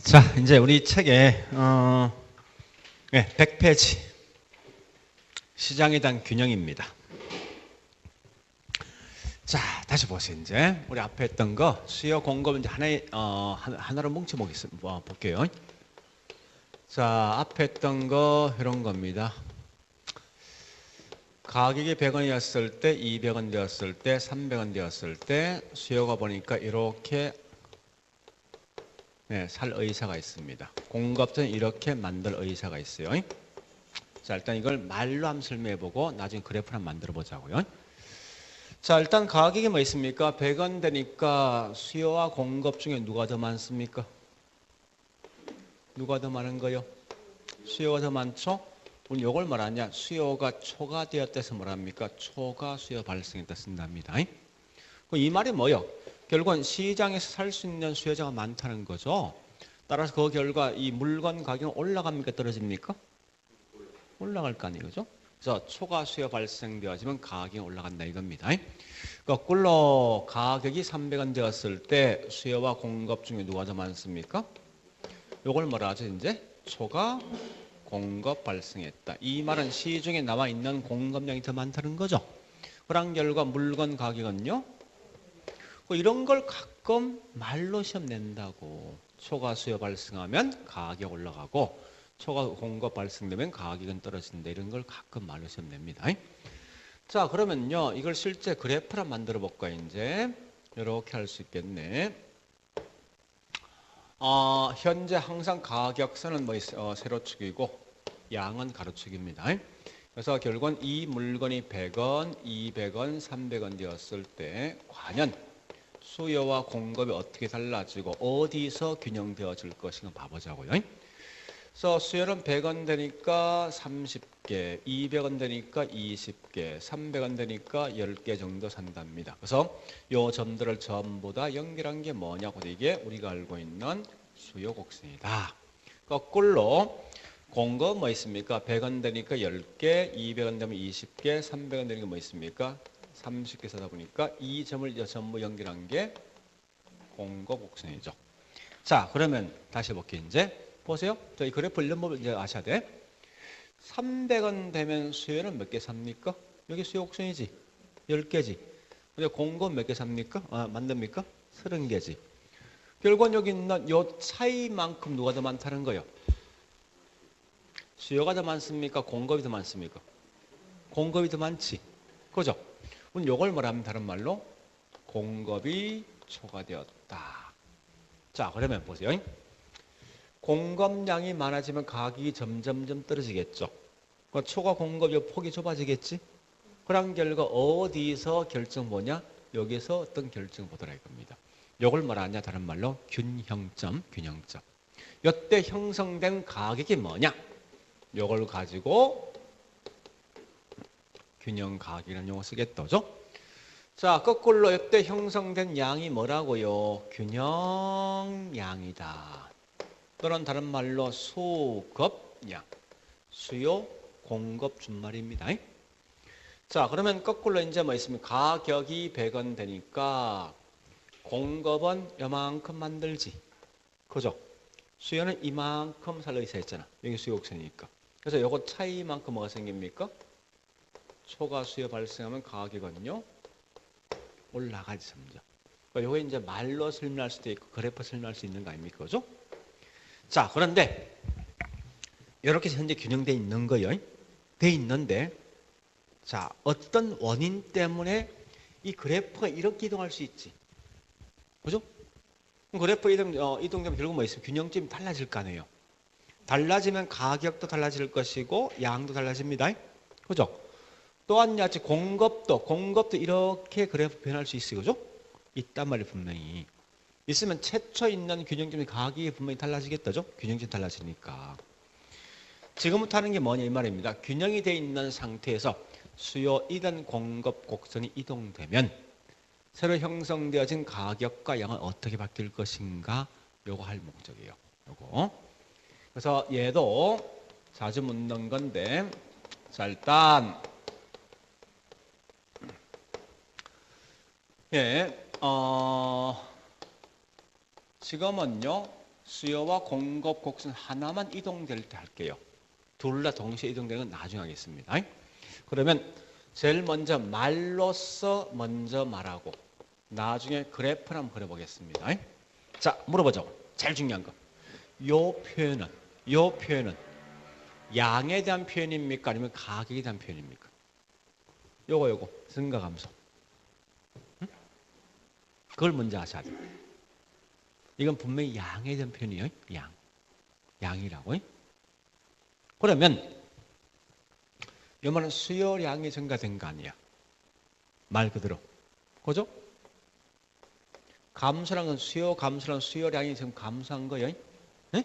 자, 이제 우리 책에 100페이지 시장에 대한 균형입니다. 자, 다시 보세요. 이제 우리 앞에 했던 거 수요 공급 이제 하나로 뭉쳐 볼게요. 자, 앞에 했던 거 이런 겁니다. 가격이 100원이었을 때, 200원 되었을 때, 300원 되었을 때 수요가 보니까 이렇게 살 의사가 있습니다. 공급자는 이렇게 만들 의사가 있어요. 자, 일단 이걸 말로 한번 설명해보고 나중에 그래프를 한번 만들어 보자고요. 자, 일단 가격이 뭐 있습니까? 100원 되니까 수요와 공급 중에 누가 더 많습니까? 누가 더 많은 거요? 수요가 더 많죠? 우리 이걸 말하냐? 수요가 초과되었다 해서 뭐랍니까? 초과 수요 발생했다 쓴답니다. 이 말이 뭐요? 결국은 시장에서 살 수 있는 수요자가 많다는 거죠. 따라서 그 결과 이 물건 가격은 올라갑니까? 떨어집니까? 올라갈 거 아니에요. 그죠? 그래서 초과 수요 발생되어지면 가격이 올라간다 이겁니다. 거꾸로 가격이 300원 되었을 때 수요와 공급 중에 누가 더 많습니까? 이걸 뭐라 하죠? 이제 초과 공급 발생했다. 이 말은 시중에 나와 있는 공급량이 더 많다는 거죠. 그런 결과 물건 가격은요. 이런 걸 가끔 말로 시험 낸다고. 초과 수요 발생하면 가격 올라가고 초과 공급 발생되면 가격은 떨어진다. 이런 걸 가끔 말로 시험 냅니다. 자, 그러면요. 이걸 실제 그래프를 만들어 볼까요? 이제 이렇게 할 수 있겠네. 현재 항상 가격선은 세로축이고 양은 가로축입니다. 그래서 결국은 이 물건이 100원, 200원, 300원 되었을 때 과연 수요와 공급이 어떻게 달라지고 어디서 균형되어질 것인가 봐보자고요. 그래서 수요는 100원 되니까 30개, 200원 되니까 20개, 300원 되니까 10개 정도 산답니다. 그래서 이 점들을 전부 다 연결한 게 뭐냐고 이게 우리가 알고 있는 수요 곡선이다. 거꾸로 공급 뭐 있습니까? 100원 되니까 10개, 200원 되면 20개, 300원 되니까 뭐 있습니까? 30개 사다 보니까 이 점을 전부 연결한 게 공급 곡선이죠. 자, 그러면 다시 볼게요. 이제 보세요. 저희 그래프 이런 법을 이제 아셔야 돼. 300원 되면 수요는 몇 개 삽니까? 여기 수요 곡선이지. 10개지. 근데 공급 몇 개 삽니까? 만듭니까? 30개지. 결국은 여기 있는 요 차이만큼 누가 더 많다는 거예요? 수요가 더 많습니까? 공급이 더 많습니까? 공급이 더 많지. 그죠? 그럼 요걸 뭐라면 다른 말로 공급이 초과되었다. 자, 그러면 보세요. 공급량이 많아지면 가격이 점점점 떨어지겠죠. 초과 공급의 폭이 좁아지겠지. 그런 결과 어디서 결정 보냐? 여기서 어떤 결정 보더라 이겁니다. 요걸 뭐라냐? 다른 말로 균형점. 이때 형성된 가격이 뭐냐? 요걸 가지고 균형 가격이라는 용어 쓰겠다죠. 자, 거꾸로 이때 형성된 양이 뭐라고요? 균형량이다. 또는 다른 말로 수급량, 수요, 공급 준말입니다. 자, 그러면 거꾸로 이제 뭐 있습니까? 가격이 100원 되니까 공급은 이만큼 만들지. 그죠? 수요는 이만큼 살려 있어야 했잖아. 여기 수요 곡선이니까. 그래서 요거 차이만큼 뭐가 생깁니까? 초과 수요 발생하면 가격은요 올라가지 점점. 요거 이제 말로 설명할 수도 있고 그래프 설명할 수 있는 거 아닙니까? 그죠? 자, 그런데 이렇게 현재 균형되어 있는 거요. 돼 있는데 자, 어떤 원인 때문에 이 그래프가 이렇게 이동할 수 있지. 그죠? 그래프 이동되면 결국 뭐 있어요? 균형점이 달라질 거 아니에요. 달라지면 가격도 달라질 것이고 양도 달라집니다. 그죠? 또한 야채 공급도 이렇게 그래프 변할 수 있어요. 그죠? 있단 말이에요, 분명히. 있으면 최초 있는 균형점의 가격이 분명히 달라지겠다죠? 균형점이 달라지니까. 지금부터 하는 게 뭐냐 이 말입니다. 균형이 되어 있는 상태에서 수요이든 공급 곡선이 이동되면 새로 형성되어진 가격과 양은 어떻게 바뀔 것인가 요거 할 목적이에요. 요거. 그래서 얘도 자주 묻는 건데 자, 일단 지금은요 수요와 공급 곡선 하나만 이동될 때 할게요. 둘 다 동시에 이동되는 건 나중에 하겠습니다. 그러면 제일 먼저 말로써 먼저 말하고 나중에 그래프를 한번 그려보겠습니다. 자, 물어보죠. 제일 중요한 거. 요 표현은 양에 대한 표현입니까? 아니면 가격에 대한 표현입니까? 요거 증가 감소. 응? 그걸 먼저 아셔야 돼요. 이건 분명히 양에 대한 표현이에요. 양이라고. 그러면 요 말은 수요량이 증가된 거 아니야. 말 그대로. 그죠? 감소란 건 감소란 수요량이 지금 감소한 거예요. 네?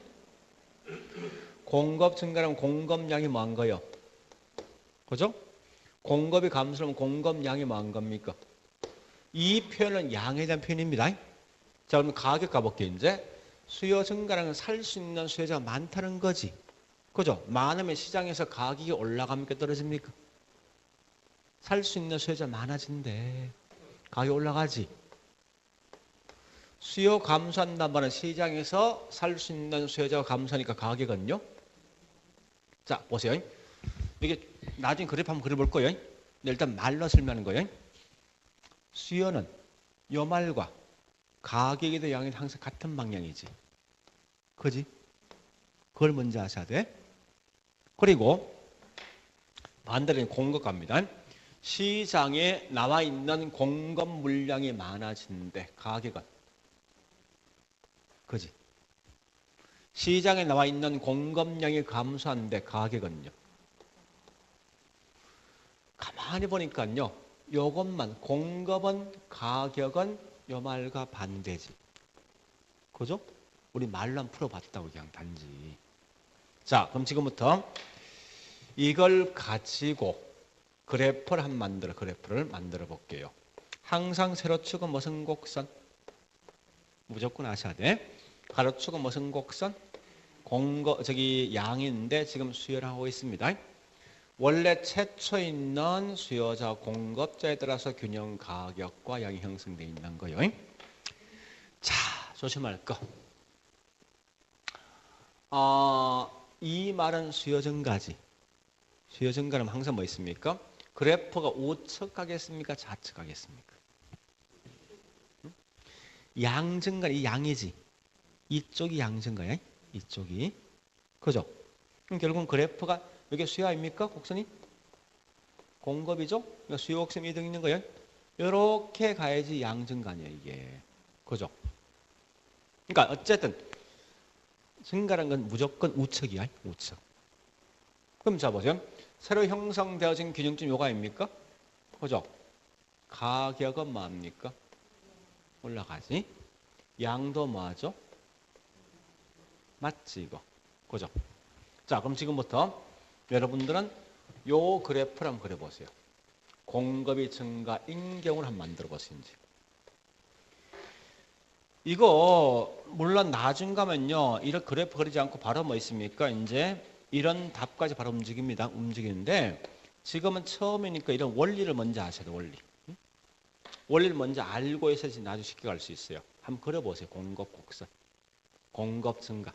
공급 증가라면 공급량이 뭐한 거예요? 그죠? 공급이 감소하면 공급량이 뭐한 겁니까? 이 표현은 양에 대한 표현입니다. 자, 그럼 가격 가볼게요. 이제 수요 증가라는 건 살 수 있는 수요자가 많다는 거지. 그죠? 많으면 시장에서 가격이 올라갑니까? 떨어집니까? 살 수 있는 수요자 많아진대. 가격이 올라가지. 수요 감소한다는 말은 시장에서 살 수 있는 수요자가 감소하니까 가격은요? 자, 보세요. 이게 나중에 그래프 한번 그려볼 거예요. 일단 말로 설명하는 거예요. 수요는 요 말과 가격에 대한 양이 항상 같은 방향이지. 그지? 그걸 먼저 아셔야 돼. 그리고 반대로 공급 갑니다. 시장에 나와 있는 공급 물량이 많아지는데 가격은 그지? 시장에 나와 있는 공급량이 감소하는데 가격은요? 가만히 보니까요. 요것만 공급은 가격은 요 말과 반대지. 그죠? 우리 말로 한번 풀어봤다고 그냥 단지. 자, 그럼 지금부터 이걸 가지고 그래프를 만들어 볼게요. 항상 세로축은 무슨 곡선? 무조건 아셔야 돼. 가로축은 무슨 곡선? 양인데 지금 수요를 하고 있습니다. 원래 최초에 있는 수요자 공급자에 따라서 균형 가격과 양이 형성되어 있는 거예요. 자, 조심할 거. 이 말은 수요 증가지. 수요 증가는 항상 뭐 있습니까? 그래프가 우측 가겠습니까? 좌측 가겠습니까? 양 증가, 이 양이지. 이쪽이 양 증가야. 이쪽이. 그죠? 그럼 결국은 그래프가 이게 수요 아닙니까? 곡선이? 공급이죠? 그러니까 수요 곡선이 이동 있는 거예요. 이렇게 가야지 양 증가 아니야, 이게. 그죠? 그러니까 어쨌든 증가라는 건 무조건 우측이야. 우측. 그럼 자 보세요. 새로 형성되어진 균형점 요가 아닙니까? 그죠? 가격은 뭐합니까? 올라가지. 양도 뭐하죠? 맞지 이거. 그죠? 자, 그럼 지금부터 여러분들은 요 그래프를 한번 그려보세요. 공급이 증가인 경우를 한번 만들어 보세요. 이거 물론 나중 가면요. 이런 그래프 그리지 않고 바로 뭐 있습니까? 이제 이런 답까지 바로 움직이는데 지금은 처음이니까 이런 원리를 먼저 아셔야 돼요. 원리. 원리를 먼저 알고 있어야지 나중에 쉽게 갈 수 있어요. 한번 그려보세요. 공급 곡선. 공급 증가.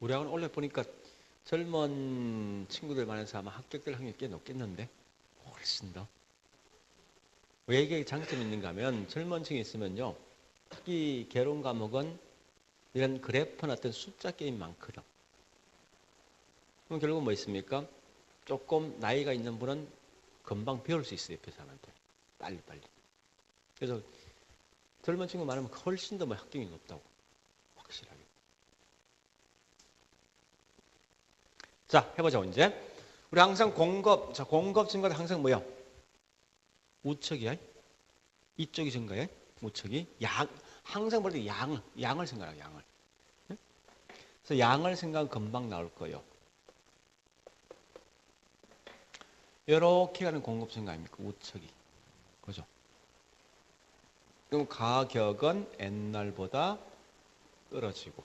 우리 학원 원래 보니까 젊은 친구들 많아서 아마 합격될 확률이 꽤 높겠는데 훨씬 더. 왜 이게 장점이 있는가 하면 젊은 층이 있으면요. 특히 개론 과목은 이런 그래프나 어떤 숫자 게임이 많거든. 그럼 결국 뭐 있습니까? 조금 나이가 있는 분은 금방 배울 수 있어요. 옆에 사람한테. 빨리빨리. 그래서 젊은 친구 많으면 훨씬 더 뭐 합격이 높다고. 확실하게. 자, 해보자, 이제. 우리 항상 공급, 자, 공급 증가도 항상 뭐야? 우측이야. 이쪽이 증가야. 우측이. 항상 볼 때 양을 생각하라, 양을. 그래서 양을 생각하면 금방 나올 거예요. 이렇게 가는 공급 증가 아닙니까? 우측이. 그죠? 그럼 가격은 옛날보다 떨어지고,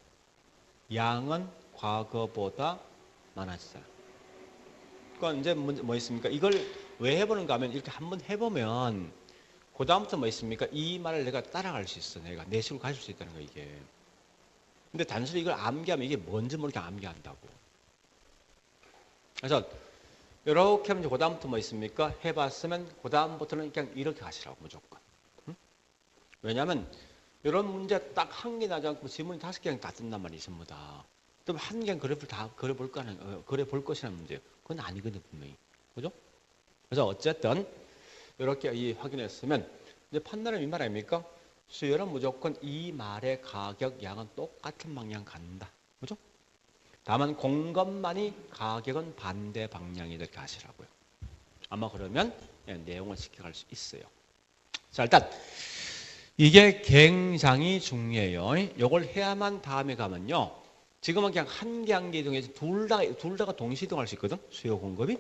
양은 과거보다 많아졌어요. 그러니까 이제 뭐 있습니까? 이걸 왜 해보는가 하면 이렇게 한번 해보면 그 다음부터 뭐 있습니까? 이 말을 내가 따라갈 수 있어. 내가 내 식으로 가질 수 있다는 거 이게. 근데 단순히 이걸 암기하면 이게 뭔지 모르게 암기한다고. 그래서 이렇게 하면 그 다음부터 뭐 있습니까? 해봤으면 그 다음부터는 그냥 이렇게 가시라고 무조건. 응? 왜냐하면 이런 문제 딱 한 개 나지 않고 지문이 5개 다 뜬단 말이에요. 전부 다. 그럼 한 개 그래프를 다 그려볼 것이라는 문제예요. 그건 아니거든요, 분명히. 그죠? 그래서 어쨌든 이렇게 확인했으면 이제 판단은 이 말 아닙니까? 수열은 무조건 이 말의 가격, 양은 똑같은 방향 간다. 그죠? 다만 공급만이 가격은 반대 방향이 이렇게 하시라고요. 아마 그러면 내용을 지켜갈 수 있어요. 자, 일단 이게 굉장히 중요해요. 이걸 해야만 다음에 가면요. 지금은 그냥 한 개 한 개 이동해서 둘 다가 동시 이동할 수 있거든. 수요 공급이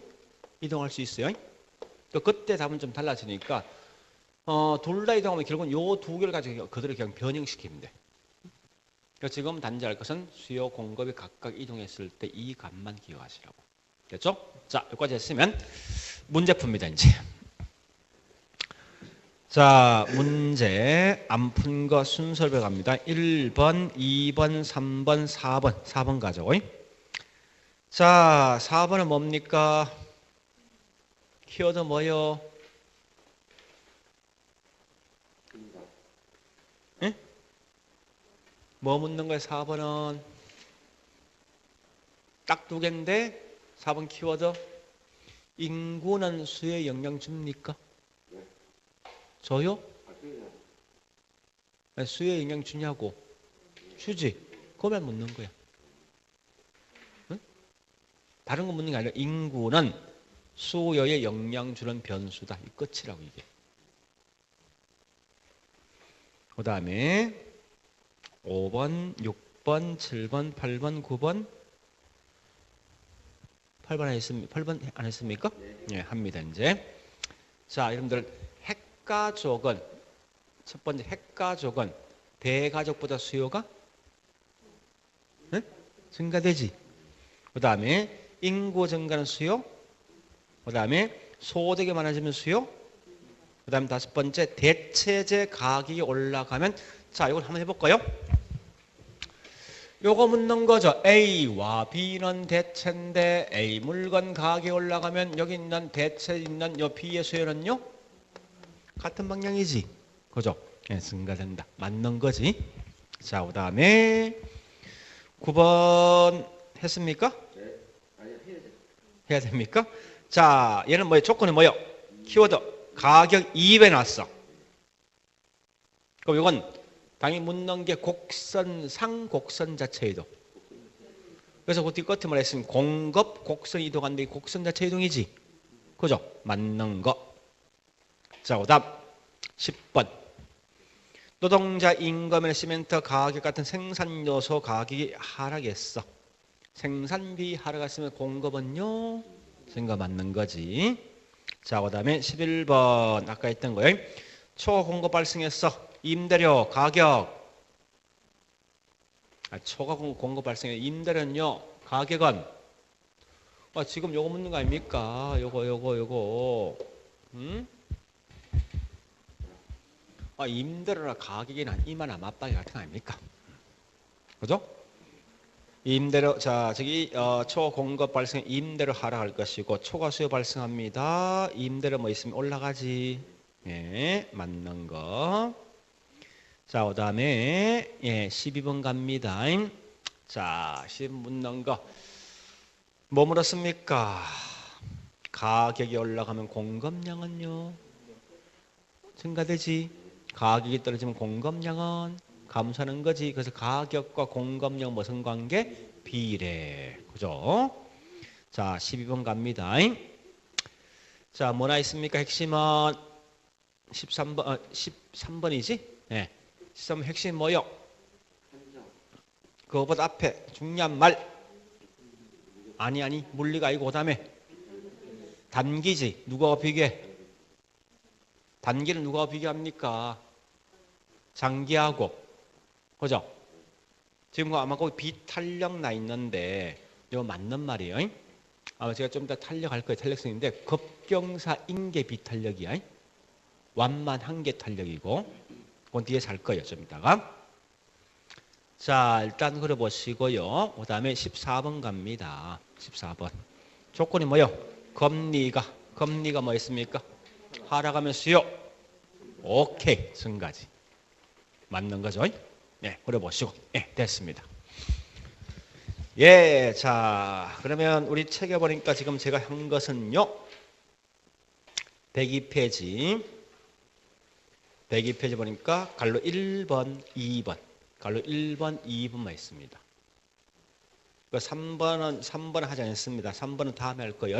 이동할 수 있어요. 또 그때 답은 좀 달라지니까 둘 다 이동하면 결국은 요 두 개를 가지고 그대로 그냥 변형시키면 돼. 그러니까 지금 단지 할 것은 수요 공급이 각각 이동했을 때 이 값만 기억하시라고. 됐죠? 자, 여기까지 했으면 문제 풉니다, 이제. 자, 문제 안 푼 거 순서로 갑니다. 1번, 2번, 3번, 4번. 4번 가죠. 자, 4번은 뭡니까? 키워드 뭐요? 예? 뭐 묻는 거예요, 4번은? 딱 두 개인데 4번 키워드. 인구는 수요에 영향 줍니까? 줘요? 수요에 영향 주냐고? 주지. 그걸 묻는 거야. 응? 다른 거 묻는 게 아니라 인구는 수요에 영향 주는 변수다. 이 끝이라고 이게. 그 다음에 5번, 6번, 7번, 8번, 9번 8번 했습니까? 8번 안 했습니까? 네, 합니다. 이제. 자, 여러분들 핵가족은 첫 번째 핵가족은 대가족보다 수요가 증가되지. 그 다음에 인구 증가는 수요. 그 다음에 소득이 많아지면 수요. 그 다음에 5번째 대체재 가격이 올라가면 자, 이걸 한번 해볼까요? 요거 묻는 거죠. A와 B는 대체인데 A 물건 가격이 올라가면 여기 있는 대체 있는 요 B의 수요는요? 같은 방향이지. 그죠? 네, 증가된다. 맞는 거지. 자, 그 다음에 9번 했습니까? 네. 아니, 해야 됩니까? 자, 얘는 뭐예요? 조건이 뭐예요? 키워드 가격 2배 났어. 그럼 이건 당연히 묻는 게 곡선, 곡선 자체 이동. 그래서 그 뒤끝에 말했으면 공급 곡선 이동한데 곡선 자체 이동이지. 그죠? 맞는 거. 자, 그 다음 10번. 노동자 임금이나 시멘트 가격 같은 생산 요소 가격이 하락했어. 생산비 하락했으면 공급은요? 생각 맞는 거지. 자, 그 다음에 11번. 아까 했던 거예요. 초공급 발생했어. 임대료 가격. 초과 공급 발생해. 임대료는요. 가격은 지금 요거 묻는 거 아닙니까? 요거. 응? 임대료나 가격이나 이마나 맞박이 같은 거 아닙니까? 그죠? 임대료, 자, 저기, 초공급 발생, 임대료 하락할 것이고, 초과 수요 발생합니다. 임대료 뭐 있으면 올라가지. 예, 맞는 거. 자, 그 다음에, 12번 갑니다. 자, 12번 묻는 거. 뭐 물었습니까? 가격이 올라가면 공급량은요? 증가되지. 가격이 떨어지면 공급량은 감소하는 거지. 그래서 가격과 공급량 무슨 관계? 비례. 그죠? 자, 12번 갑니다. 자, 뭐나 있습니까? 핵심은 13번이지? 네. 13번 핵심 뭐요? 그거보다 앞에 중요한 말. 아니, 물리가 아니고 그다음에 단기지. 누가 비교해? 단기를 누가 비교합니까? 장기하고. 그죠? 지금 아마 거기 비탄력 나 있는데 이거 맞는 말이에요. 아마 제가 좀 이따 탄력할 거예요. 탄력성인데 급경사 인계 비탄력이야. 완만 한계 탄력이고 그건 뒤에서 할 거예요. 좀 이따가. 자, 일단 그려보시고요. 그 다음에 14번 갑니다. 14번. 조건이 뭐요? 금리가 뭐 있습니까? 하락하면 수요. 오케이. 증가지. 맞는 거죠? 네, 그려보시고. 네, 됐습니다. 예, 자, 그러면 우리 책에 보니까 지금 제가 한 것은요. 102페이지. 102페이지 보니까 갈로 1번, 2번. 갈로 1번, 2번만 있습니다. 3번은 하지 않습니다. 3번은 다음에 할 거예요.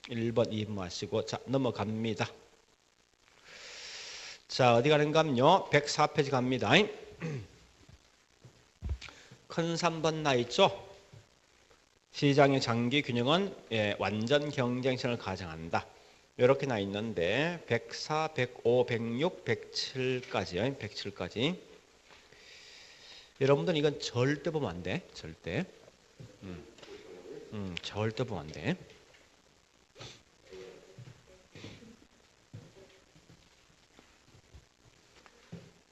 1번, 2번 하시고. 자, 넘어갑니다. 자, 어디 가는가 하면요. 104페이지 갑니다. 큰 3번 나 있죠? 시장의 장기 균형은 완전 경쟁성을 가정한다. 이렇게 나 있는데 104, 105, 106, 107까지요. 107까지. 여러분들 이건 절대 보면 안 돼. 절대. 절대 보면 안 돼.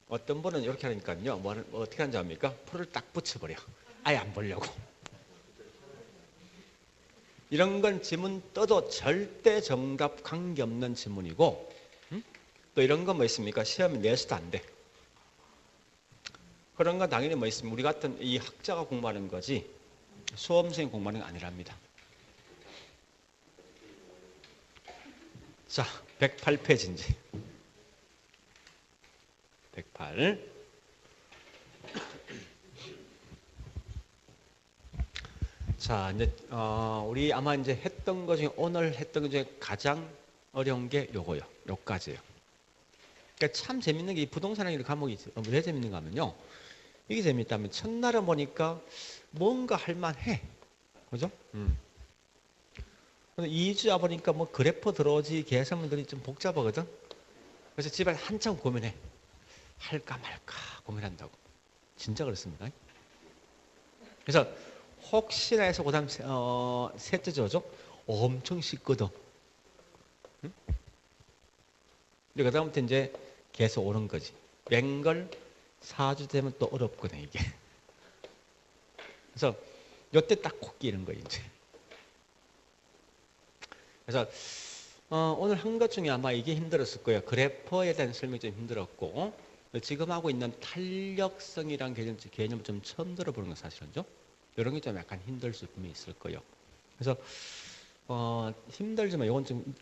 어떤 분은 이렇게 하니까요. 어떻게 하는지 압니까? 풀을 딱 붙여버려. 아예 안 보려고. 이런 건 지문 떠도 절대 정답 관계없는 지문이고 또 이런 건 뭐 있습니까? 시험에 내서도 안 돼. 그런 건 당연히 뭐 있습니까? 우리 같은 이 학자가 공부하는 거지 수험생이 공부하는 게 아니랍니다. 자, 108페이지인지 108. 자, 이제 우리 아마 이제 했던 것 중에 오늘 했던 것 중에 가장 어려운 게 요거요. 요까지예요. 그러니까 참 재밌는 게 이 부동산이라는 과목이 왜 재밌는가 하면요. 이게 재밌다면 첫날은 보니까 뭔가 할만해. 그죠? 근데 2주야 보니까 뭐 그래프 들어오지 계산문들이 좀 복잡하거든. 그래서 집에 한참 고민해. 할까 말까 고민한다고. 진짜 그렇습니다. 그래서 혹시나 해서 그다음 셋째 저죠? 엄청 쉽거든. 응? 근데 그다음부터 이제 계속 오는 거지. 맹걸 4주 되면 또 어렵거든 이게. 그래서 요때 딱 콕 끼는 거예요 이제. 그래서 오늘 한 것 중에 아마 이게 힘들었을 거예요. 그래퍼에 대한 설명이 좀 힘들었고 지금 하고 있는 탄력성이란 개념을 좀 처음 들어보는 건 사실은죠. 이런 게 좀 약간 힘들 수 분명히 있을 거예요. 그래서 힘들지만 이건 좀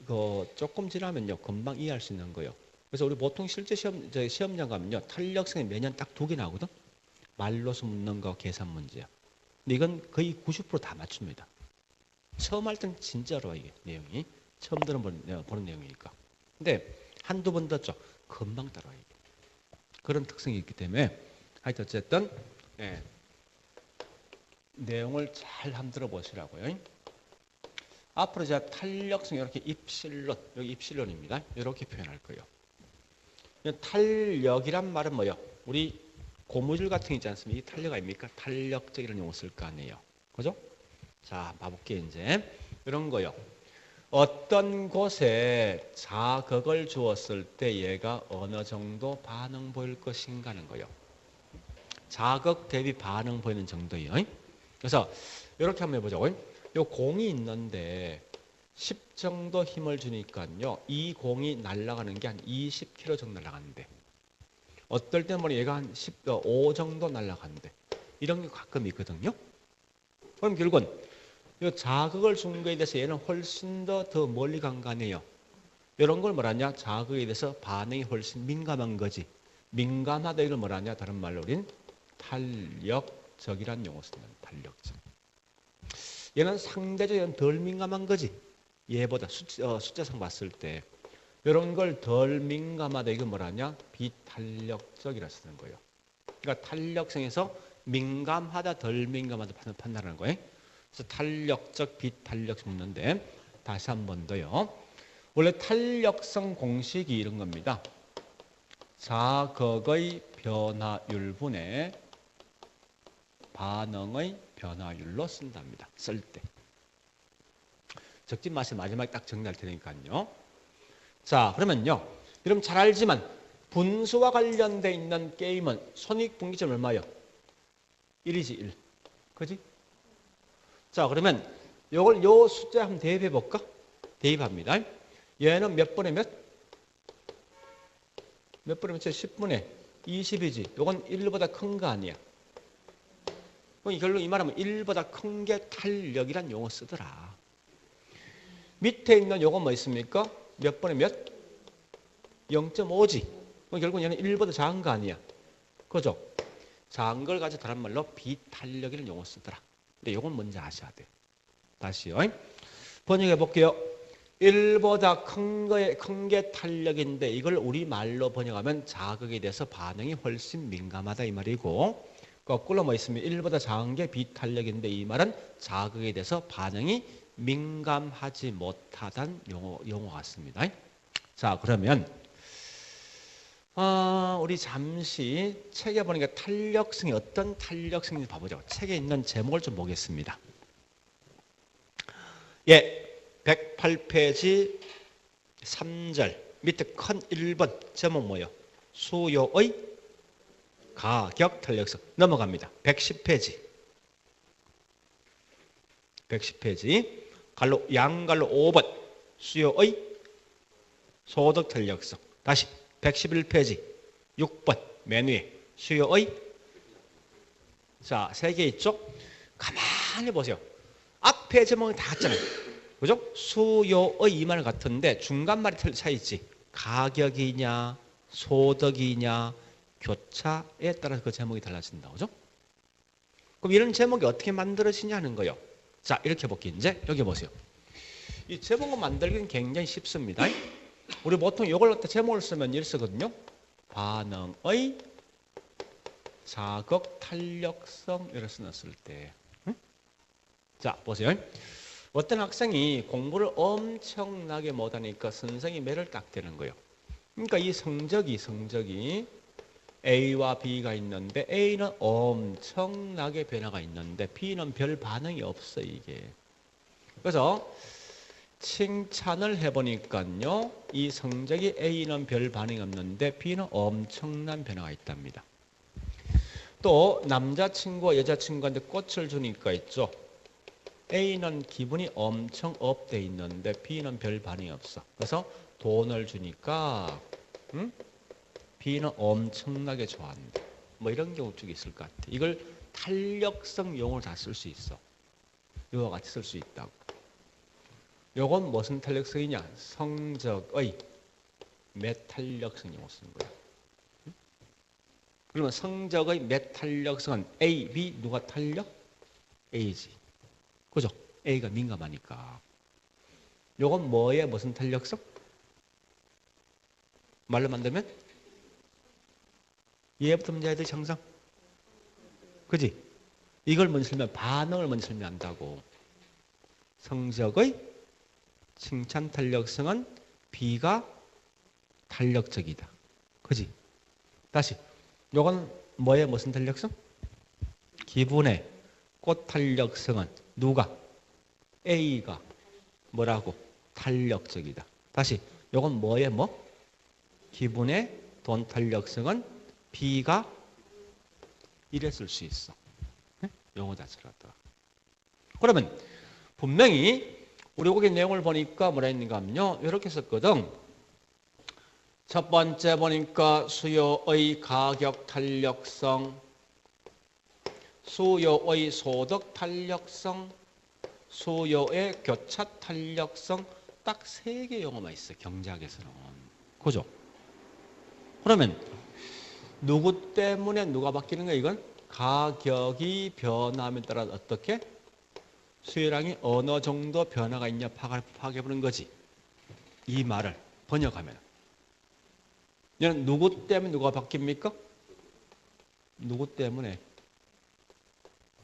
조금 지나면요 금방 이해할 수 있는 거예요. 그래서 우리 보통 실제 시험장 가면요 탄력성이 매년 딱 2개 나오거든. 말로서 묻는 거 계산 문제야. 근데 이건 거의 90% 다 맞춥니다. 처음 할 때는 진짜 어려워 이게 내용이. 처음 보는 내용이니까. 근데 한두 번 듣죠. 금방 따라와 이게. 그런 특성이 있기 때문에 하여튼 어쨌든 내용을 잘 한번 들어보시라고요. 앞으로 제가 탄력성 이렇게 입실론, 여기 입실론입니다. 이렇게 표현할 거예요. 탄력이란 말은 뭐예요? 우리 고무줄 같은 게 있지 않습니까? 이 탄력 아닙니까? 탄력적이라는 용어 쓸 거 아니에요. 그죠? 자, 봐볼게요, 이제. 이런 거요. 어떤 곳에 자극을 주었을 때 얘가 어느 정도 반응 보일 것인가 하는 거예요. 자극 대비 반응 보이는 정도예요. 그래서 이렇게 한번 해보자고. 요 공이 있는데 10 정도 힘을 주니까요. 이 공이 날아가는 게 한 20km 정도 날아가는데 어떨 때는 얘가 한 15 정도 날아가는데 이런 게 가끔 있거든요. 그럼 결국은 이 자극을 준 거에 대해서 얘는 훨씬 더 멀리 간 거 아니에요. 이런 걸 뭐라냐? 자극에 대해서 반응이 훨씬 민감한 거지. 민감하다 이걸 뭐라냐? 다른 말로 우린 탄력적이란 용어 씁니다. 탄력적. 얘는 상대적으로 덜 민감한 거지. 얘보다 숫자상 봤을 때. 이런 걸 덜 민감하다 이거 뭐라냐? 비탄력적이라 쓰는 거예요. 그러니까 탄력성에서 민감하다 덜 민감하다 판단하는 거예요. 그래서 탄력적 비탄력적 묻는데 다시 한 번 더요. 원래 탄력성 공식이 이런 겁니다. 자극의 변화율분의 반응의 변화율로 쓴답니다. 쓸 때. 적지 마세요. 마지막에 딱 정리할 테니까요. 자, 그러면요. 여러분 잘 알지만 분수와 관련돼 있는 게임은 손익분기점 얼마요? 1이지 1. 그지? 자, 그러면 요걸 요 숫자 한번 대입해 볼까? 대입합니다. 얘는 몇 분의 몇? 몇 분의 몇? 10분의 20이지. 요건 1보다 큰 거 아니야. 그럼 결국 이 말하면 1보다 큰 게 탄력이란 용어 쓰더라. 밑에 있는 요건 뭐 있습니까? 몇 분의 몇? 0.5지. 그럼 결국 얘는 1보다 작은 거 아니야. 그죠? 작은 걸 가지고 다른 말로 비탄력이라는 용어 쓰더라. 근데 요건 뭔지 아셔야 돼. 다시요. 번역해 볼게요. 1보다 큰 게 탄력인데 이걸 우리말로 번역하면 자극에 대해서 반응이 훨씬 민감하다 이 말이고, 거꾸로 뭐 있으면 1보다 작은 게 비탄력인데 이 말은 자극에 대해서 반응이 민감하지 못하다는 용어 같습니다. 자, 그러면 우리 잠시 책에 보니까 탄력성이 어떤 탄력성인지 봐보죠. 책에 있는 제목을 좀 보겠습니다. 예, 108페이지 3절 밑에 큰 1번 제목 뭐예요? 수요의 가격 탄력성. 넘어갑니다. 110페이지. 110페이지. 양갈로 5번 수요의 소득 탄력성. 다시 111페이지 6번 맨 위에 수요의. 자, 세 개 있죠? 가만히 보세요. 앞에 제목은 다 같잖아요. 그죠? 수요의 이 말 같은데 중간 말이 차이 있지. 가격이냐 소득이냐 교차에 따라서 그 제목이 달라진다. 그죠? 그럼 이런 제목이 어떻게 만들어지냐는 거예요. 자, 이렇게 볼게요. 이제 여기 보세요. 이 제목을 만들기는 굉장히 쉽습니다. 우리 보통 이걸 갖다 제목을 쓰면 이렇게 쓰거든요. 반응의 자극 탄력성 이렇게 써놨을 때. 자, 보세요. 어떤 학생이 공부를 엄청나게 못하니까 선생님이 매를 딱 대는 거예요. 그러니까 이 성적이 A와 B가 있는데 A는 엄청나게 변화가 있는데 B는 별 반응이 없어 이게. 그래서 칭찬을 해보니까요. 이 성적이 A는 별 반응이 없는데 B는 엄청난 변화가 있답니다. 또 남자친구와 여자친구한테 꽃을 주니까 있죠. A는 기분이 엄청 업돼 있는데 B는 별 반응이 없어. 그래서 돈을 주니까 B는 엄청나게 좋아한다. 뭐 이런 경우 쭉 있을 것 같아. 이걸 탄력성 용어로 다 쓸 수 있어. 이와 같이 쓸 수 있다고. 요건 무슨 탄력성이냐? 성적의 매탄력성 용어 쓰는 거야. 그러면 성적의 매탄력성은 A, B 누가 탄력? A지. 그죠? A가 민감하니까. 요건 뭐에 무슨 탄력성? 말로 만들면 얘부터 문제 해야 돼, 항상. 그지? 이걸 먼저 설명, 반응을 먼저 설명한다고. 성적의 칭찬 탄력성은 B가 탄력적이다. 그지? 다시. 요건 뭐에 무슨 탄력성? 기분의 꽃 탄력성은 누가? A가 뭐라고? 탄력적이다. 다시. 요건 뭐에 뭐? 기분의 돈 탄력성은 B가 이랬을 수 있어. 용어 자체를 갖다가. 그러면 분명히 우리 거기 내용을 보니까 뭐라 했는가 하면요. 이렇게 썼거든. 첫 번째 보니까 수요의 가격 탄력성, 수요의 소득 탄력성, 수요의 교차 탄력성, 딱 세 개 용어만 있어. 경제학에서는. 그죠? 그러면 누구 때문에 누가 바뀌는 거야, 이건? 가격이 변함에 따라 어떻게? 수요량이 어느 정도 변화가 있냐 파악해보는 거지. 이 말을 번역하면. 얘는 누구 때문에 누가 바뀝니까? 누구 때문에?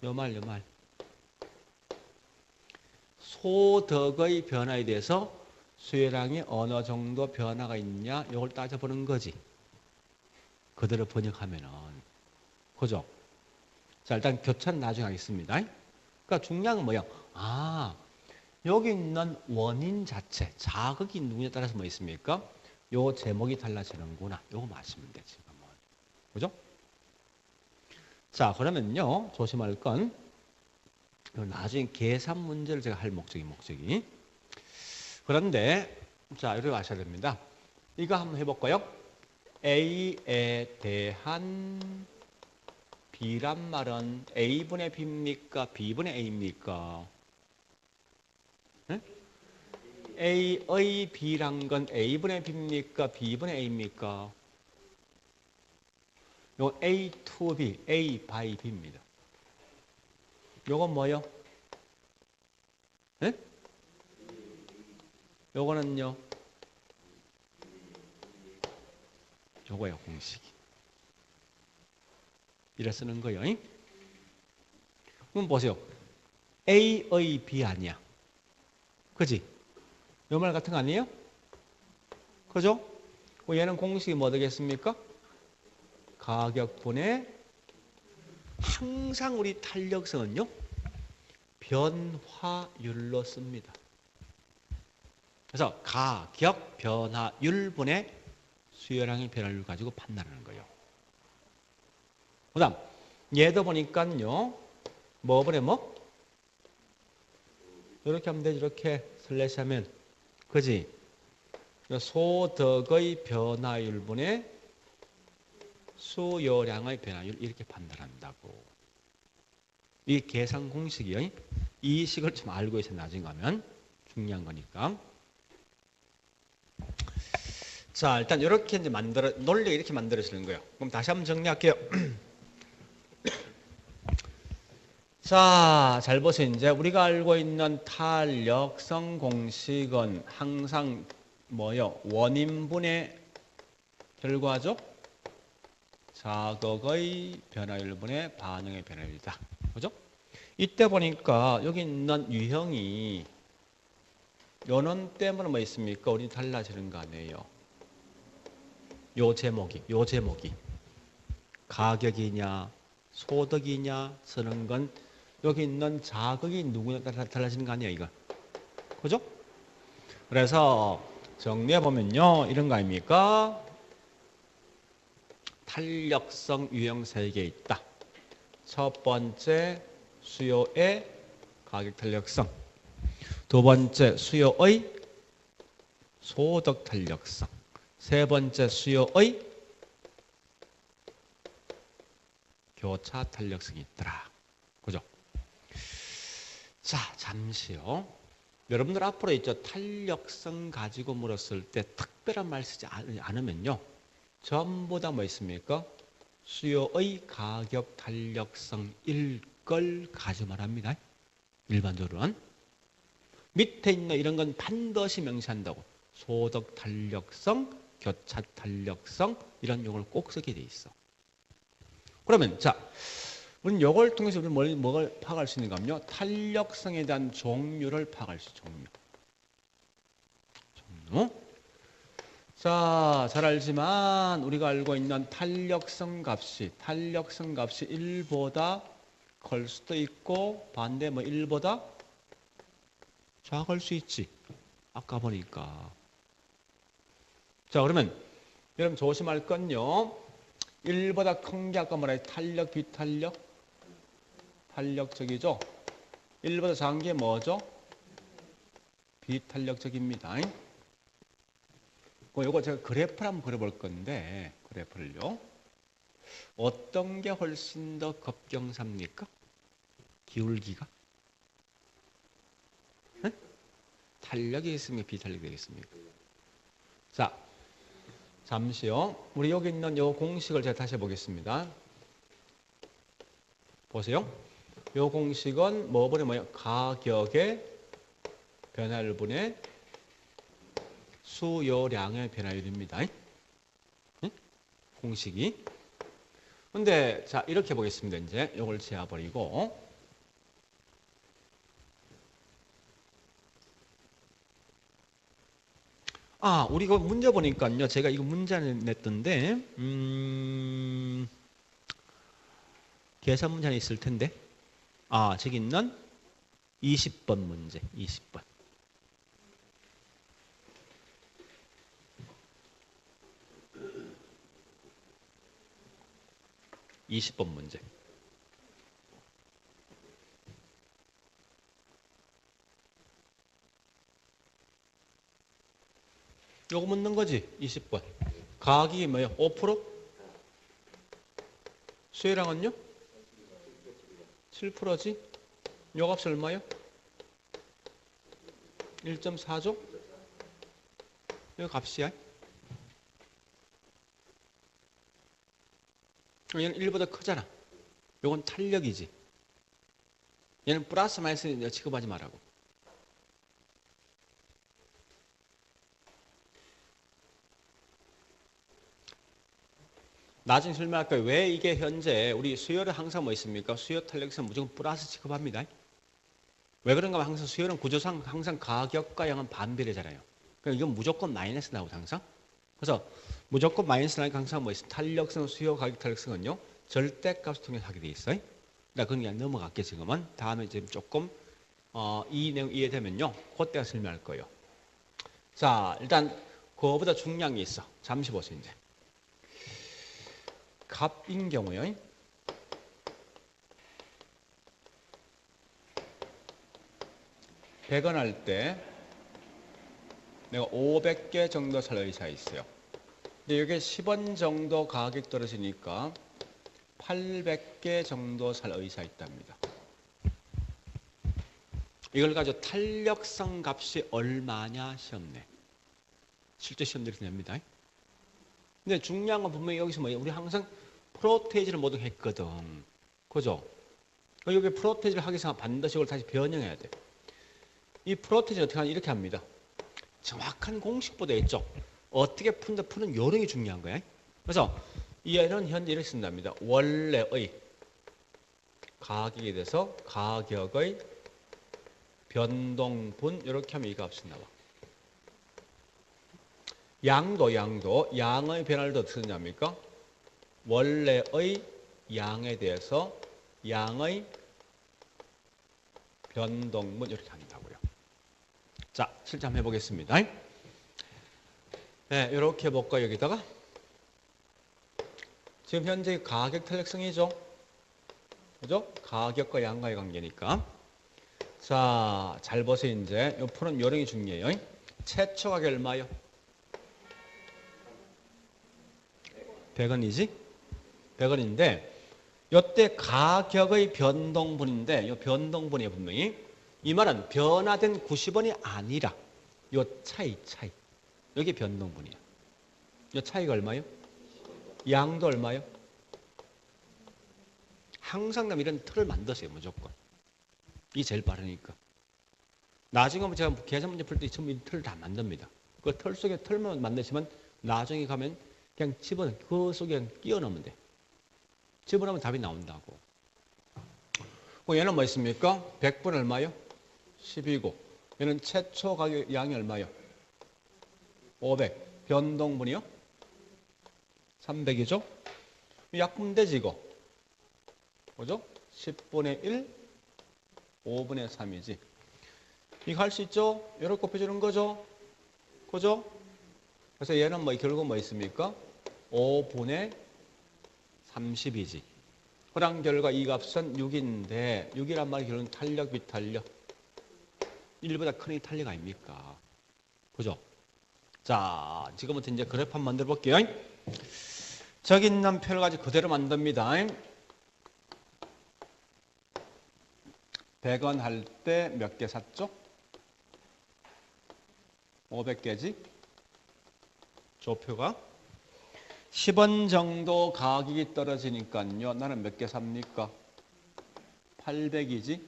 요 말. 소득의 변화에 대해서 수요량이 어느 정도 변화가 있냐 이걸 따져보는 거지. 그대로 번역하면은. 그죠? 자, 일단 교차는 나중에 하겠습니다. 그러니까 중요한 건 뭐야? 아, 여기 있는 원인 자체, 자극이 누구냐에 따라서 뭐 있습니까? 요 제목이 달라지는구나. 요거 마시면 돼, 지금은. 그죠? 자, 그러면요. 조심할 건 나중에 계산 문제를 제가 할 목적이. 그런데 자, 이렇게 아셔야 됩니다. 이거 한번 해볼까요? A에 대한 B란 말은 A분의 B입니까? B분의 A입니까? 네? A의 B란 건 A분의 B입니까? B분의 A입니까? 요거 A to B, A by B입니다. 요건 뭐요? 네? 요거는요? 요거예요, 공식이. 이래 쓰는 거예요. 그럼 보세요. A의 B 아니야. 그지? 요 말 같은 거 아니에요? 그죠? 얘는 공식이 뭐 되겠습니까? 가격분의 항상 우리 탄력성은요. 변화율로 씁니다. 그래서 가격 변화율분의 수요량의 변화율 가지고 판단하는 거예요. 그 다음 얘도 보니까요. 뭐분의 뭐? 이렇게 하면 되지. 이렇게 슬래시 하면. 그지? 소득의 변화율분의 수요량의 변화율 이렇게 판단한다고. 이 계산 공식이요. 이 식을 좀 알고 있어야 나중에 가면 중요한 거니까. 자, 일단 이렇게 이제 논리가 이렇게 만들어지는 거예요. 그럼 다시 한번 정리할게요. 자, 잘 보세요. 이제 우리가 알고 있는 탄력성 공식은 항상 뭐요? 원인분의 결과죠? 자극의 변화율분의 반응의 변화율이다. 그죠? 이때 보니까 여기 있는 유형이 요놈 때문에 뭐 있습니까? 우리 달라지는 거 아니에요. 요 제목이 가격이냐 소득이냐 쓰는 건 여기 있는 자극이 누구냐 따라 달라지는 거 아니야, 이거. 그죠? 그래서 정리해 보면요. 이런 거 아닙니까? 탄력성 유형 3개 있다. 첫 번째 수요의 가격 탄력성. 두 번째 수요의 소득 탄력성. 세 번째 수요의 교차 탄력성이 있더라. 그죠? 자, 잠시요. 여러분들 앞으로 있죠. 탄력성 가지고 물었을 때 특별한 말 쓰지 않으면요. 전부 다 뭐 있습니까? 수요의 가격 탄력성일 걸 가지고 말합니다. 일반적으로는. 밑에 있는 이런 건 반드시 명시한다고. 소득 탄력성, 교차 탄력성 이런 용어를 꼭 쓰게 돼 있어. 그러면 자, 우리는 이걸 통해서 우리 뭘 파악할 수 있는가 하면요. 탄력성에 대한 종류를 파악할 수 있어요. 종류. 자, 잘 알지만 우리가 알고 있는 탄력성 값이 1보다 클 수도 있고 반대 뭐 1보다 작을 수 있지. 아까 보니까. 자, 그러면 여러분 조심할 건요. 1보다 큰 게 아까 뭐라 탄력, 비탄력? 탄력적이죠. 1보다 작은 게 뭐죠? 비탄력적입니다. 이거 제가 그래프를 한번 그려볼 건데 그래프를요. 어떤 게 훨씬 더 급경사입니까? 기울기가? 네? 탄력이 있습니까? 비탄력이 되겠습니까? 자, 잠시요. 우리 여기 있는 요 공식을 제가 다시 해보겠습니다. 보세요. 요 공식은 뭐분의 뭐예요? 가격의 변화율분의 수요량의 변화율입니다. 응? 공식이. 근데 자 이렇게 보겠습니다. 이제 요걸 지워버리고 우리 이거 문제 보니까요. 제가 이거 문제 냈던데 계산 문제는 있을 텐데 저기 있는 20번 문제 20번 20번 문제. 요거 묻는 거지. 20번. 가격이 뭐예요? 5%? 수요량은요? 7%지. 요 값이 얼마요? 1.4조? 요 값이야. 얘는 1보다 크잖아. 요건 탄력이지. 얘는 플러스 마이너스 취급하지 말라고. 나중에 설명할 거예요. 왜 이게 현재 우리 수요는 항상 뭐 있습니까? 수요 탄력에서 무조건 플러스 취급합니다. 왜 그런가 하면 항상 수요는 구조상 항상 가격과 양은 반비례잖아요. 그러니까 이건 무조건 마이너스 나오고 항상. 그래서 무조건 마이너스 나니까 항상 뭐 있어요? 탄력성, 수요, 가격 탄력성은요. 절대값을 통해서 하게 돼 있어요. 나 그건 그냥 넘어갈게 지금은. 다음에 지금 조금 이 내용 이해되면요. 그때가 설명할 거예요. 자, 일단 그거보다 중요한 게 있어. 잠시 보세요 이제. 값인 경우요. 배건할 때 내가 500개 정도 살 의사가 있어요. 근데 이게 10원 정도 가격 떨어지니까 800개 정도 살 의사 있답니다. 이걸 가지고 탄력성 값이 얼마냐 시험내. 실제 시험들이 냅니다. 근데 중요한 건 분명히 여기서 뭐예요? 우리 항상 프로테이지를 모두 했거든. 그죠? 여기 프로테이지를 하기 위해서 반드시 이걸 다시 변형해야 돼. 이 프로테이지는 어떻게 하냐? 이렇게 합니다. 정확한 공식보다 있죠. 어떻게 푸는 요령이 중요한 거야. 그래서 얘는 현재 이렇게 쓴답니다. 원래의 가격에 대해서 가격의 변동분 이렇게 하면 이 값이 나와. 양의 변화를 어떻게 쓰냐니까 원래의 양에 대해서 양의 변동분 이렇게 한다고요. 자, 실제 한번 해보겠습니다. 네, 이렇게 해볼까 여기다가 지금 현재 가격 탄력성이죠. 그죠? 가격과 양과의 관계니까. 자, 잘 보세요 이제. 요 푸는 요령이 중요해요. 최초 가격 얼마요? 100원이지? 100원인데 요때 가격의 변동분인데 요 변동분이 분명히 이 말은 변화된 90원이 아니라 요 차이 여기 변동분이야. 요 차이가 얼마요? 양도 얼마요? 항상 이런 틀을 만드세요 무조건. 이게 제일 빠르니까. 나중에 제가 계산 문제 풀 때 전부 이 틀을 다 만듭니다. 그 틀 속에 틀만 만드시면 나중에 가면 그냥 그 속에 그냥 끼워 넣으면 돼. 집어넣으면 답이 나온다고. 얘는 뭐 있습니까? 100분 얼마요? 10이고 얘는 최초 가격 양이 얼마요? 500. 변동분이요? 300이죠? 약분 되지 이거. 그죠? 10분의 1, 5분의 3이지. 이거 할 수 있죠? 이렇게 곱해주는 거죠? 그죠? 그래서 얘는 결국 뭐 있습니까? 5분의 30이지. 그런 결과 이 값은 6인데 6이란 말이 결국은 탄력, 비탄력. 1보다 큰 이 탄력 아닙니까? 그죠? 자, 지금부터 이제 그래프 한번 만들어 볼게요. 저기 있는 표를 가지고 그대로 만듭니다. 100원 할 때 몇 개 샀죠? 500개지? 조표가 10원 정도 가격이 떨어지니까요. 나는 몇 개 삽니까? 800이지?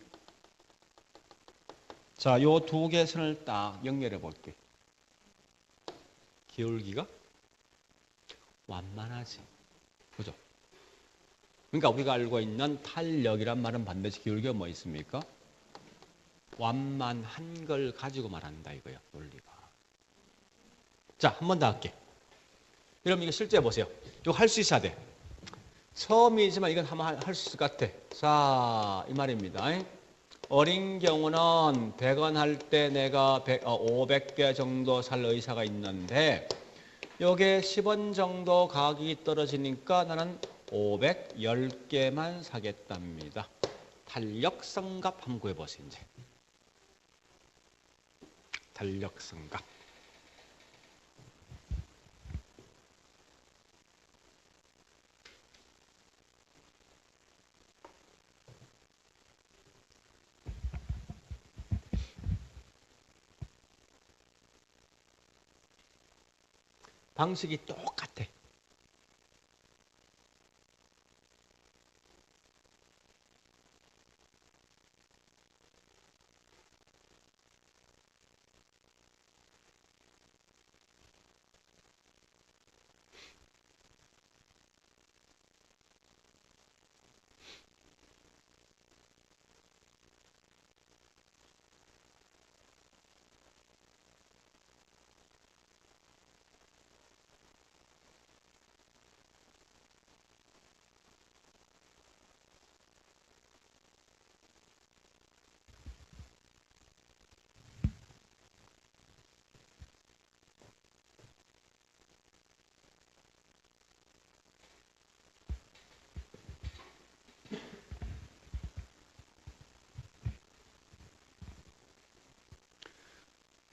자, 요 두 개 선을 딱 연결해 볼게. 기울기가 완만하지. 그죠? 그러니까 우리가 알고 있는 탄력이란 말은 반드시 기울기가 뭐 있습니까? 완만한 걸 가지고 말한다 이거예요. 논리가. 자, 한 번 더 할게. 여러분 이거 실제 보세요. 이거 할 수 있어야 돼. 처음이지만 이건 한번 할 수 있을 것 같아. 자, 이 말입니다. 어린 경우는 100원 할 때 내가 500개 정도 살 의사가 있는데 요게 10원 정도 가격이 떨어지니까 나는 510개만 사겠답니다. 탄력성값 한번 구해보세요. 이제. 탄력성값. 방식이 똑같아.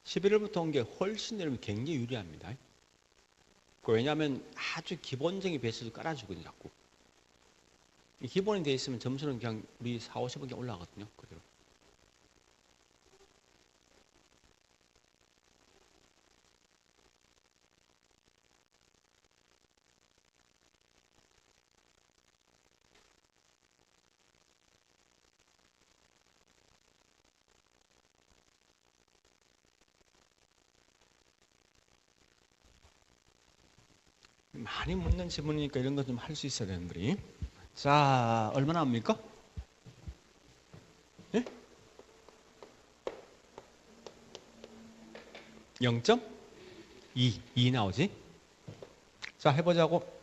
(11월부터) 온 게 훨씬 여러분 굉장히 유리합니다. 왜냐하면 아주 기본적인 베이스를 깔아주거든요. 자꾸. 기본이 돼 있으면 점수는 그냥 우리 4, 50원 그냥 올라가거든요. 그대로. 많이 묻는 질문이니까 이런 거 좀 할 수 있어야 되는 거리. 자, 얼마나 합니까? 예? 0.2, 2 나오지? 자, 해보자고.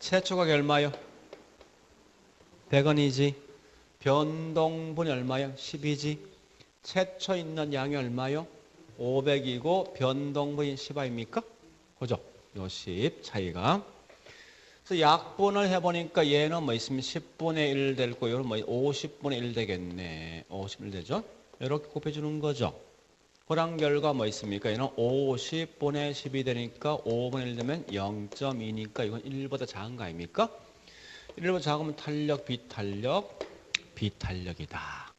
최초가 얼마요? 100원이지. 변동분이 얼마요? 10이지. 최초 있는 양이 얼마요? 500이고 변동분이 10 아닙니까? 그죠? 요 10 차이가. 그래서 약분을 해보니까 얘는 뭐 있으면 10분의 1 될 거, 요는 뭐 50분의 1 되겠네. 51 되죠? 이렇게 곱해주는 거죠. 그런 결과 뭐 있습니까? 얘는 50분의 10이 되니까 5분의 1 되면 0.2니까 이건 1보다 작은 거 아닙니까? 1보다 작으면 탄력, 비탄력, 비탄력이다.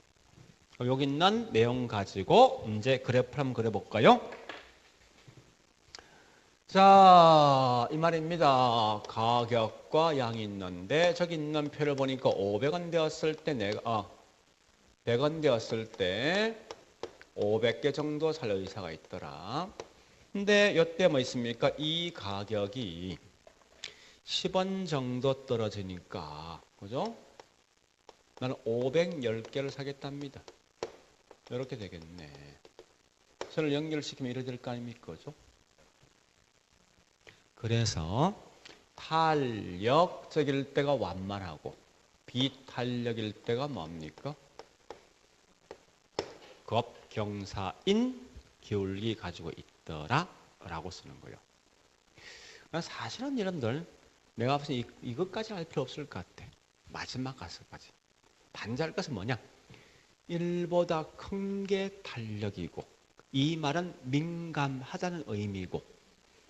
여기 있는 내용 가지고 이제 그래프를 한번 그려볼까요? 자, 이 말입니다. 가격과 양이 있는데 저기 있는 표를 보니까 500원 되었을 때 100원 되었을 때 500개 정도 살 의사가 있더라. 근데 이때 뭐 있습니까? 이 가격이 10원 정도 떨어지니까, 그죠? 나는 510개를 사겠답니다. 이렇게 되겠네. 선을 연결시키면 이래 될 거 아닙니까? 그죠? 그래서 탄력적일 때가 완만하고 비탄력일 때가 뭡니까? 겁경사인 기울기 가지고 있더라 라고 쓰는 거예요. 사실은 여러분들 내가 무슨 이것까지 알 필요 없을 것 같아. 마지막 가서까지. 반자할 것은 뭐냐? 1보다 큰 게 탄력이고 이 말은 민감하다는 의미고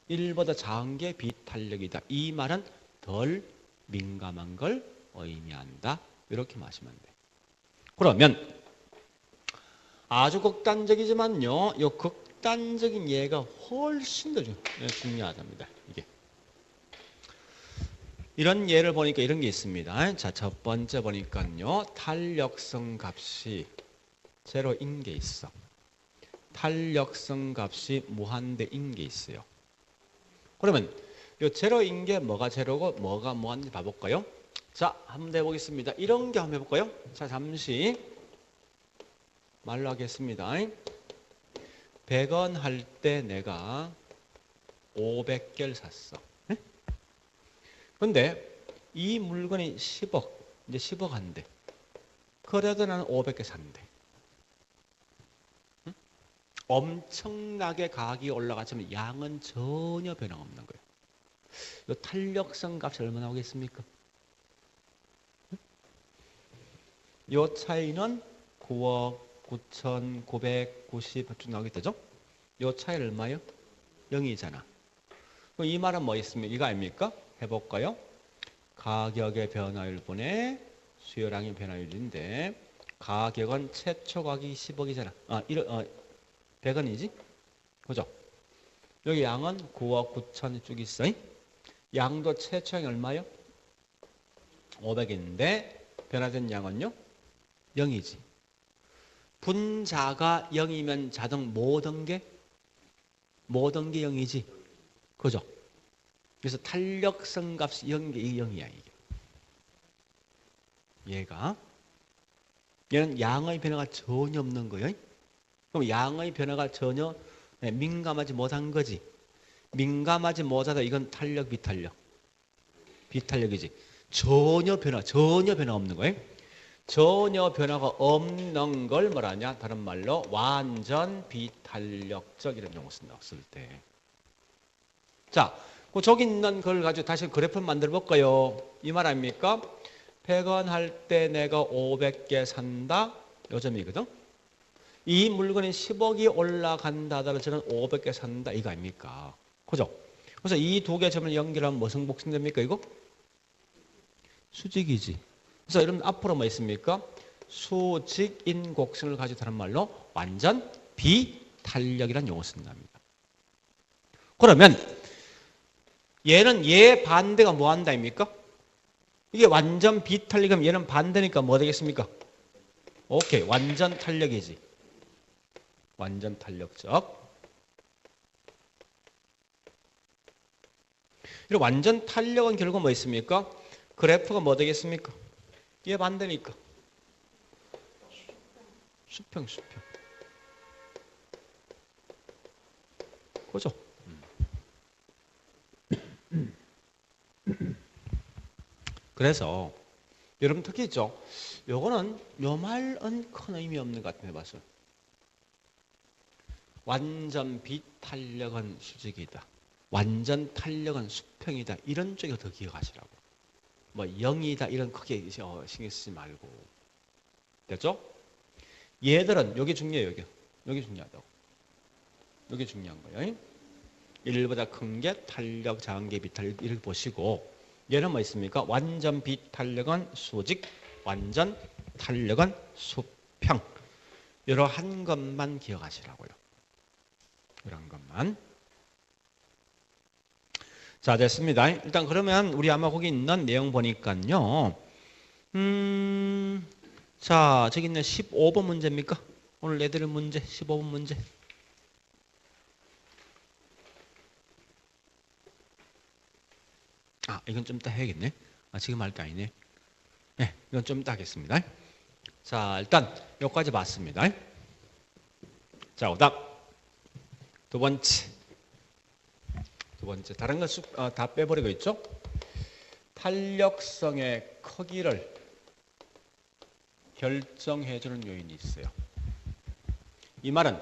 1보다 작은 게 비탄력이다. 이 말은 덜 민감한 걸 의미한다. 이렇게 마시면 돼. 그러면 아주 극단적이지만요. 이 극단적인 예가 훨씬 더 중요하답니다. 이게. 이런 예를 보니까 이런 게 있습니다. 자, 첫 번째 보니까요. 탄력성 값이 제로인 게 있어. 탄력성 값이 무한대인 게 있어요. 그러면 이 제로인 게 뭐가 제로고 뭐가 무한인지 봐볼까요? 자, 한번 해보겠습니다. 이런 게 한번 해볼까요? 자, 잠시 말로 하겠습니다. 100원 할 때 내가 500개를 샀어. 근데 이 물건이 10억, 이제 10억 한대. 그래도 나는 500개 산대. 엄청나게 가격이 올라갔지만 양은 전혀 변화 없는 거예요. 이 탄력성 값이 얼마 나오겠습니까? 이 차이는 9억 9,990쭉 나오겠죠? 이 차이는 얼마요? 0이잖아. 그럼 이 말은 뭐 있습니까? 이거 아닙니까? 해볼까요? 가격의 변화율분의 수요량의 변화율인데 가격은 최초 가격이 10억이잖아. 100원이지? 그죠? 여기 양은 9억 9천 쭉 있어. 양도 최초양이 얼마요? 500인데 변화된 양은요? 0이지. 분자가 0이면 자동 모든 게 0이지. 그죠? 그래서 탄력성 값이 0인 게 0이야, 이게. 얘는 양의 변화가 전혀 없는 거예요. 그럼 양의 변화가 전혀 민감하지 못한 거지. 민감하지 못하다 이건 탄력, 비탄력. 비탄력이지. 전혀 변화 없는 거예요. 전혀 변화가 없는 걸 뭐라냐? 다른 말로 완전 비탄력적 이런 용어 쓴다고 쓸 때. 자, 저기 있는 걸 가지고 다시 그래프를 만들어 볼까요? 이 말 아닙니까? 100원 할 때 내가 500개 산다. 요 점이거든. 이 물건이 10억이 올라간다 하더라도 저는 500개 산다. 이거 아닙니까? 그죠? 그래서 이 두 개 점을 연결하면 무슨 복수가 됩니까? 이거? 수직이지. 그래서 여러분 앞으로 뭐 있습니까? 수직인 곡선을 가지고 다른 말로 완전 비탄력이라는 용어 쓴답니다. 그러면 얘는 얘 반대가 뭐 한다입니까? 이게 완전 비탄력이면 얘는 반대니까 뭐 되겠습니까? 오케이, 완전 탄력이지. 완전 탄력적. 이런 완전 탄력은 결국 뭐 있습니까? 그래프가 뭐 되겠습니까? 얘 반대니까. 수평. 그죠? 그래서 여러분 특히 있죠. 요거는 요 말은 큰 의미 없는 것 같은데 봤어요. 완전 비탄력은 수직이다. 완전 탄력은 수평이다. 이런 쪽에 더 기억하시라고. 뭐 0이다 이런 크게 신경 쓰지 말고. 됐죠? 얘들은 여기 중요해요. 여기 중요하다고. 여기 중요한 거예요. 1보다 큰 게 탄력, 작은 게 비탄력 이렇게 보시고 얘는 뭐 있습니까? 완전 비탄력은 수직, 완전 탄력은 수평. 이러한 것만 기억하시라고요. 이런 것만. 자, 됐습니다. 일단 그러면 우리 아마 거기 있는 내용 보니까요. 자, 저기 있는 15번 문제입니까? 오늘 내드릴 문제, 15번 문제. 이건 좀 이따 해야겠네. 지금 할 게 아니네. 네, 이건 좀 이따 하겠습니다. 자, 일단 여기까지 봤습니다. 자, 오답. 두 번째, 다른 거 다 빼버리고 있죠? 탄력성의 크기를 결정해주는 요인이 있어요. 이 말은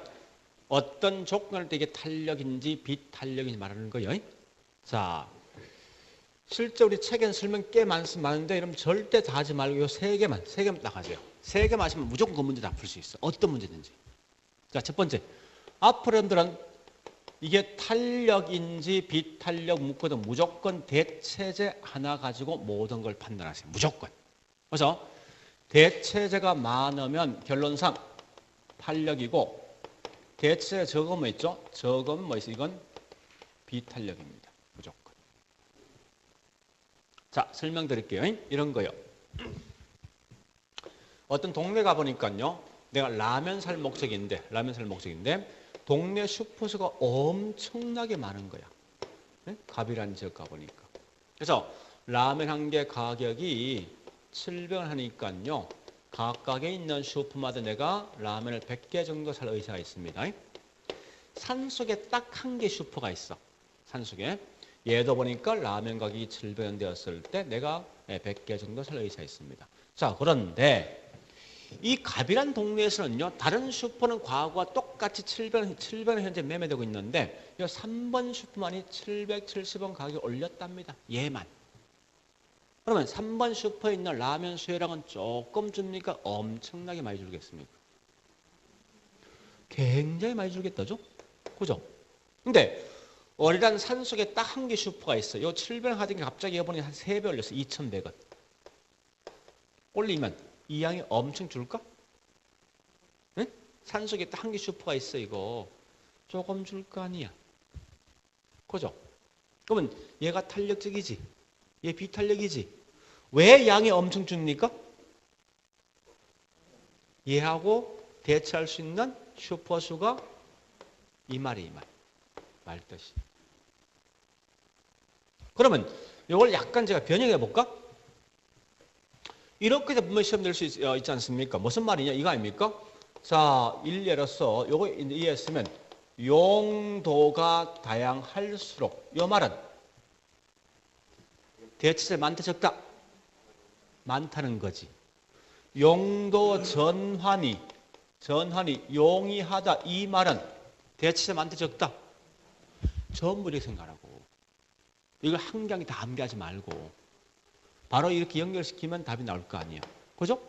어떤 조건을 때 이게 탄력인지 비탄력인지 말하는 거예요. 자, 실제 우리 책에는 설명 꽤 많은데 여러분 절대 다 하지 말고 요 세 개만 딱 하세요. 세 개만 하시면 무조건 그 문제 다 풀 수 있어. 어떤 문제든지. 자, 첫 번째. 앞으로 여러분들은 이게 탄력인지 비탄력 묻거든 무조건 대체제 하나 가지고 모든 걸 판단하세요. 무조건. 그래서 대체제가 많으면 결론상 탄력이고 대체 저거 뭐 있죠? 저건 뭐 있어? 이건 비탄력입니다. 무조건. 자, 설명드릴게요. 이런 거요. 어떤 동네 가보니까요. 내가 라면 살 목적인데 동네 슈퍼스가 엄청나게 많은 거야. 네? 갑이라는 지역 가보니까. 그래서 라면 한 개 가격이 700원 하니까요. 각각에 있는 슈퍼마다 내가 라면을 100개 정도 살 의사가 있습니다. 산속에 딱 한 개 슈퍼가 있어. 산속에. 얘도 보니까 라면 가격이 700원 되었을 때 내가 100개 정도 살 의사가 있습니다. 자, 그런데 이 갑이란 동네에서는요. 다른 슈퍼는 과거와 똑같이 700원 현재 매매되고 있는데 이 3번 슈퍼만이 770원 가격을 올렸답니다. 얘만. 그러면 3번 슈퍼에 있는 라면 수요량은 조금 줍니까? 엄청나게 많이 줄겠습니까? 굉장히 많이 줄겠다죠? 그죠? 근데 어리란 산속에 딱 한 개 슈퍼가 있어요. 요 700원 하던 게 갑자기 이번에 한 3배 올렸어요. 2,100원. 올리면 이 양이 엄청 줄까? 응? 산속에 딱 한 개 슈퍼가 있어 이거. 조금 줄 거 아니야. 그죠? 그러면 얘가 탄력적이지. 얘 비탄력이지. 왜 양이 엄청 줍니까? 얘하고 대체할 수 있는 슈퍼 수가 이 말이 이 말. 말뜻이. 그러면 이걸 약간 제가 변형해 볼까? 이렇게 보면 시험 낼 수 있지 않습니까? 무슨 말이냐? 이거 아닙니까? 자, 일례로서 요거 이해했으면 용도가 다양할수록 이 말은 대체제 많다 적다? 많다는 거지. 용도 전환이 용이하다 이 말은 대체제 많다 적다? 전부 이렇게 생각하라고. 이걸 한 강의 다 암기하지 말고 바로 이렇게 연결시키면 답이 나올 거 아니에요. 그죠?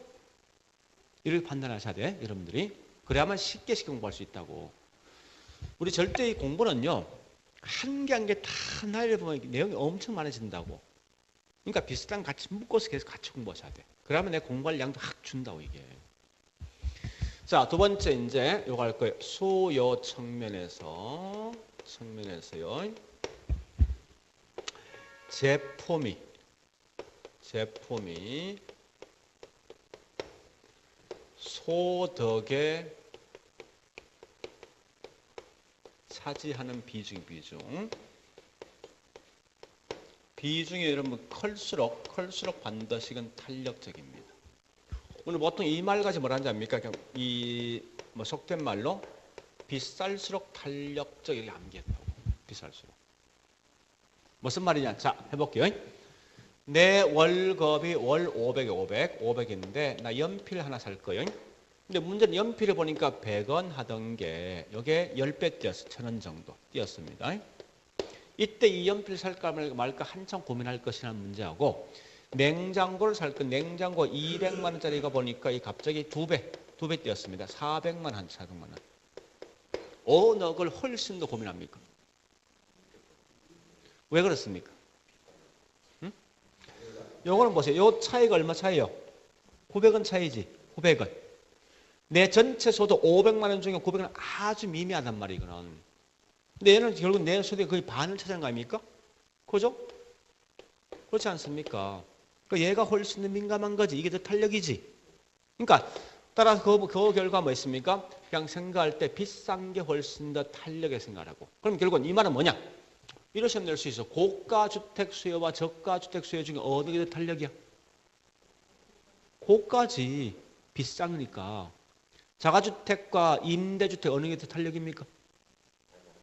이렇게 판단하셔야 돼, 여러분들이. 그래야만 쉽게 공부할 수 있다고. 우리 절대 이 공부는요, 한 개 한 개 다 나열해 보면 내용이 엄청 많아진다고. 그러니까 비슷한 같이 묶어서 계속 같이 공부하셔야 돼. 그러면 내 공부할 양도 확 준다고, 이게. 자, 두 번째 이제 요거 할 거예요. 수요 측면에서요. 제품이 소득에 차지하는 비중이 여러분 클수록 반드시 이건 탄력적입니다. 오늘 보통 이 말까지 뭐라는지 압니까? 그냥 뭐 속된 말로 비쌀수록 탄력적 이렇게 암기했다고. 비쌀수록. 무슨 말이냐? 자, 해볼게요. 내 월급이 월 500인데 나 연필 하나 살 거예요. 근데 문제는 연필을 보니까 100원 하던 게 이게 10배 뛰었어. 1,000원 정도 뛰었습니다. 이때 이 연필 살까 말까 한참 고민할 것이라는 문제하고 냉장고를 살 거 냉장고 200만 원짜리가 보니까 이 갑자기 두 배 뛰었습니다. 400만 원. 어느 걸 훨씬 더 고민합니까? 왜 그렇습니까? 요거는 보세요. 요 차이가 얼마 차이요? 900원 차이지. 900원. 내 전체 소득 500만 원 중에 900원 아주 미미하단 말이에요. 이거는. 근데 얘는 결국 내 소득의 거의 반을 차지하는 거 아닙니까? 그죠? 그렇지 않습니까? 그러니까 얘가 훨씬 더 민감한 거지. 이게 더 탄력이지. 그러니까 따라서 그 결과 뭐 있습니까? 그냥 생각할 때 비싼 게 훨씬 더 탄력에 생각하고. 그럼 결국은 이 말은 뭐냐? 이런 시험 낼 수 있어. 고가주택 수요와 저가주택 수요 중에 어느 게 더 탄력이야? 고가지. 비싸니까. 자가주택과 임대주택 어느 게 더 탄력입니까?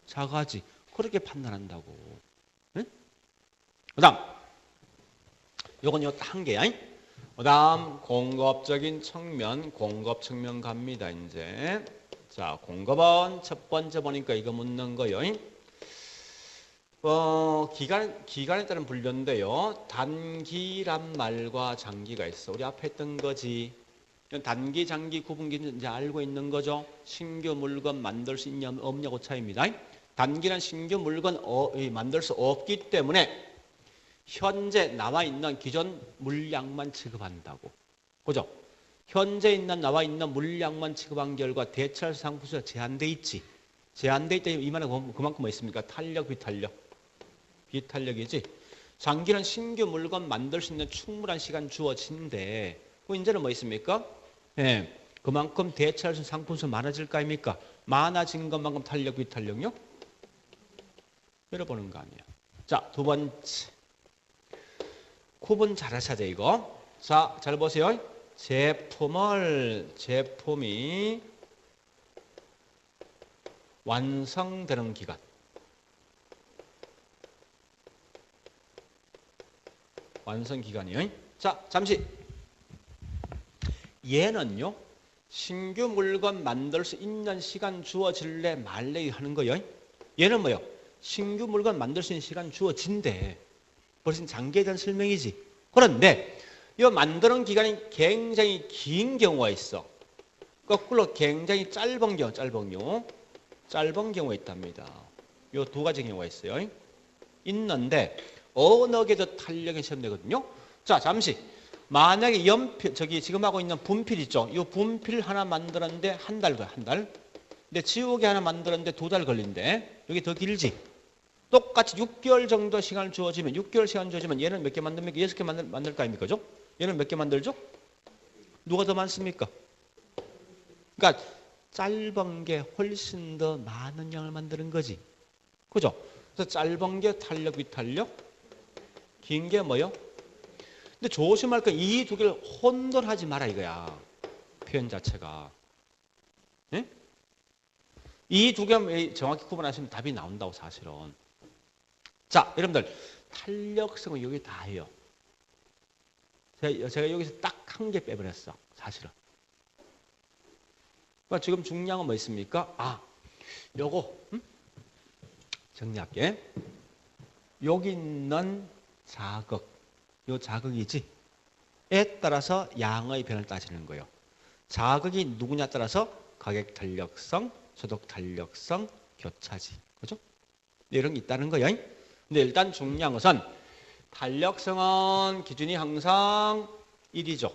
자가지. 그렇게 판단한다고. 응? 그 다음. 요건 요 한 개야. 그 다음 공급적인 측면, 공급 측면 갑니다. 이제. 자, 공급은 첫 번째 보니까 이거 묻는 거요. 기간에 따른 분류인데요. 단기란 말과 장기가 있어. 우리 앞에 했던 거지. 단기, 장기 구분기는 이제 알고 있는 거죠. 신규 물건 만들 수 있냐 없냐고 차이입니다. 단기는 신규 물건 만들 수 없기 때문에 현재 남아있는 기존 물량만 취급한다고. 그죠? 현재 나와 있는 물량만 취급한 결과 대체할 상품수가 제한돼 있지. 제한돼 있다 이 말은 그만큼 뭐 있습니까? 탄력, 비탄력. 비탄력이지. 장기는 신규 물건 만들 수 있는 충분한 시간 주어진데 이제는 뭐 있습니까? 예, 그만큼 대체할 수 있는 상품수 많아질 거 아닙니까? 많아진 것만큼 탄력, 비탄력요? 열어보는 거 아니야. 자, 두 번째. 구분 잘하셔야 돼 이거. 자, 잘 보세요. 제품이 완성되는 기간. 완성 기간이요. 자, 잠시. 얘는요. 신규 물건 만들 수 있는 시간 주어질래 말래 하는 거요. 얘는 뭐요? 신규 물건 만들 수 있는 시간 주어진대. 벌써 장기에 대한 설명이지. 그런데 이 만드는 기간이 굉장히 긴 경우가 있어. 거꾸로 굉장히 짧은 경우가 있답니다. 이 두 가지 경우가 있어요. 있는데 어느 게 더 탄력이 시험되거든요. 자, 잠시. 만약에 연필, 지금 하고 있는 분필 있죠. 이 분필 하나 만드는데 한 달. 근데 지우개 하나 만드는데 2달 걸린대. 여기 더 길지. 똑같이 6개월 정도 시간을 주어지면 6개월 시간 주어지면 얘는 몇 개 만듭니까? 6개 만들 거 아닙니까? 그죠? 얘는 몇 개 만들죠? 누가 더 많습니까? 그러니까 짧은 게 훨씬 더 많은 양을 만드는 거지. 그죠? 그래서 짧은 게 탄력, 비탄력, 긴 게 뭐요? 근데 조심할 건 이 두 개를 혼돈하지 마라 이거야. 표현 자체가. 예? 이 두 개 정확히 구분하시면 답이 나온다고 사실은. 자, 여러분들 탄력성은 여기 다 해요. 제가 여기서 딱 한 개 빼버렸어. 사실은. 그러니까 지금 중량은 뭐 있습니까? 아, 요거 정리할게. 여기 있는 자극, 요 자극이지. 에 따라서 양의 변을 따지는 거예요. 자극이 누구냐 따라서 가격 탄력성, 소독 탄력성, 교차지. 그죠? 이런 게 있다는 거예요. 근데 일단 중요한 것은 탄력성은 기준이 항상 1이죠.